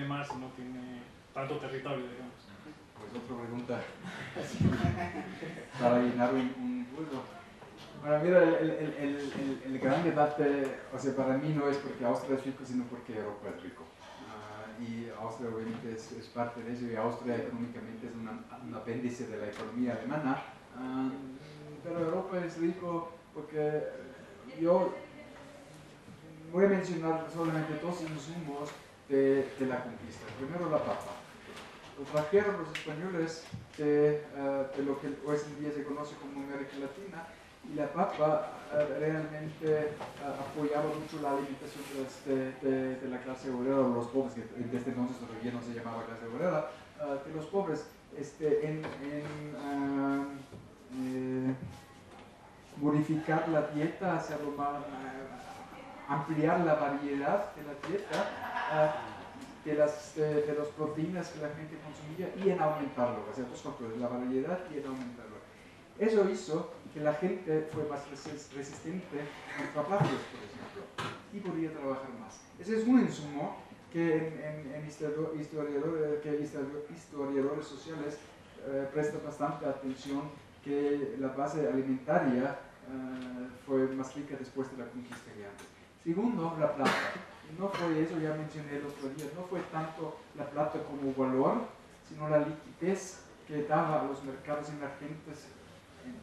mar, si no tiene tanto territorio, digamos. Pues otra pregunta para llenar un bulto. Bueno, mira, el gran debate, o sea, para mí no es porque Austria es rico, sino porque Europa es rico. Y Austria obviamente es parte de eso, y Austria económicamente es un apéndice de la economía alemana, pero Europa es rico porque yo voy a mencionar solamente dos insumos de la conquista. Primero, la papa. Lo trajeron los españoles de lo que hoy en día se conoce como América Latina, y la papa realmente apoyaba mucho la alimentación de la clase obrera, o los pobres, que desde entonces todavía no se llamaba clase obrera, de los pobres, modificar la dieta, hacerlo más, ampliar la variedad de la dieta, de las proteínas que la gente consumía, y en aumentarlo. O sea, dos factores, la variedad y en aumentarlo. Eso hizo que la gente fue más resistente a trabajos, por ejemplo, y podía trabajar más. Ese es un insumo que historiadores sociales prestan bastante atención, que la base alimentaria fue más rica después de la conquista que antes. Segundo, la plata. No fue eso, ya mencioné el otro día, no fue tanto la plata como valor, sino la liquidez que daba a los mercados emergentes,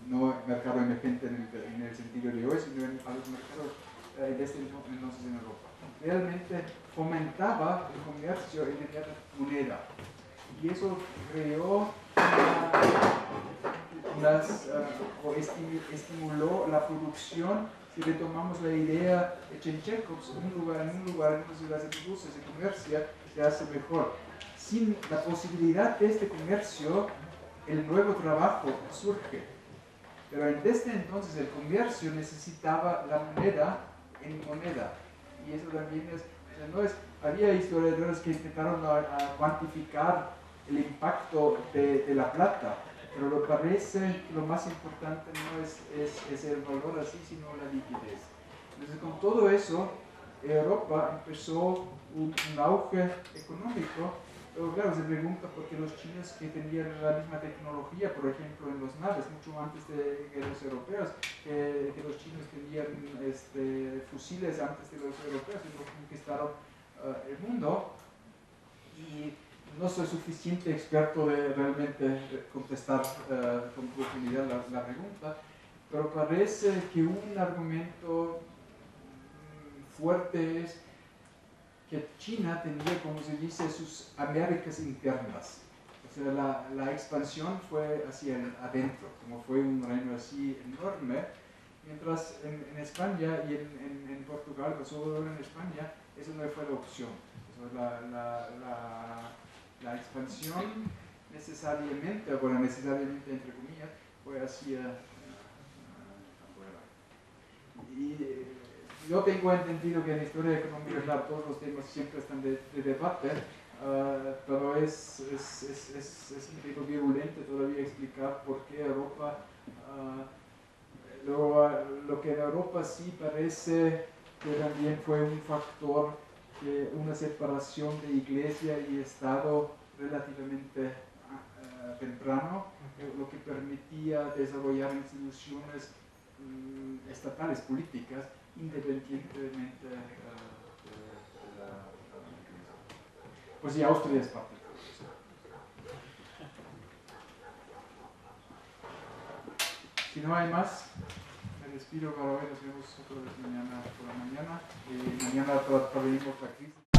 no mercado emergente en el sentido de hoy, sino a los mercados desde entonces en Europa. Realmente fomentaba el comercio en moneda, y eso creó estimuló la producción. Si retomamos la idea de Chenchekov, en una ciudad se produce, se comercia, se hace mejor. Sin la posibilidad de este comercio, el nuevo trabajo surge. Pero desde entonces el comercio necesitaba la moneda en moneda. Y eso también había historiadores que intentaron cuantificar el impacto de la plata, pero lo parece que lo más importante no es el valor así, sino la liquidez. Entonces, con todo eso, Europa empezó un auge económico, pero claro, se pregunta por qué los chinos que tenían la misma tecnología, por ejemplo, en los naves, mucho antes que los europeos, que los chinos tenían fusiles antes de los europeos y no conquistaron el mundo. Y no soy suficiente experto de realmente contestar con profundidad la pregunta, pero parece que un argumento fuerte es que China tenía, como se dice, sus Américas internas. O sea, la expansión fue hacia adentro, como fue un reino así enorme, mientras en España y en Portugal, pero sobre todo en España, eso no fue la opción. O sea, la expansión necesariamente, bueno, necesariamente entre comillas, fue hacia afuera. Y yo tengo entendido que en la historia económica, claro, todos los temas siempre están de debate, pero es un poco virulento todavía explicar por qué Europa, lo que en Europa sí parece que también fue un factor, una separación de iglesia y Estado relativamente temprano, lo que permitía desarrollar instituciones estatales, políticas, independientemente de la iglesia. Pues sí, Austria es parte de eso. Si no hay más, me despido para hoy, nos vemos otra vez mañana por la mañana. Y mañana trataremos la crisis.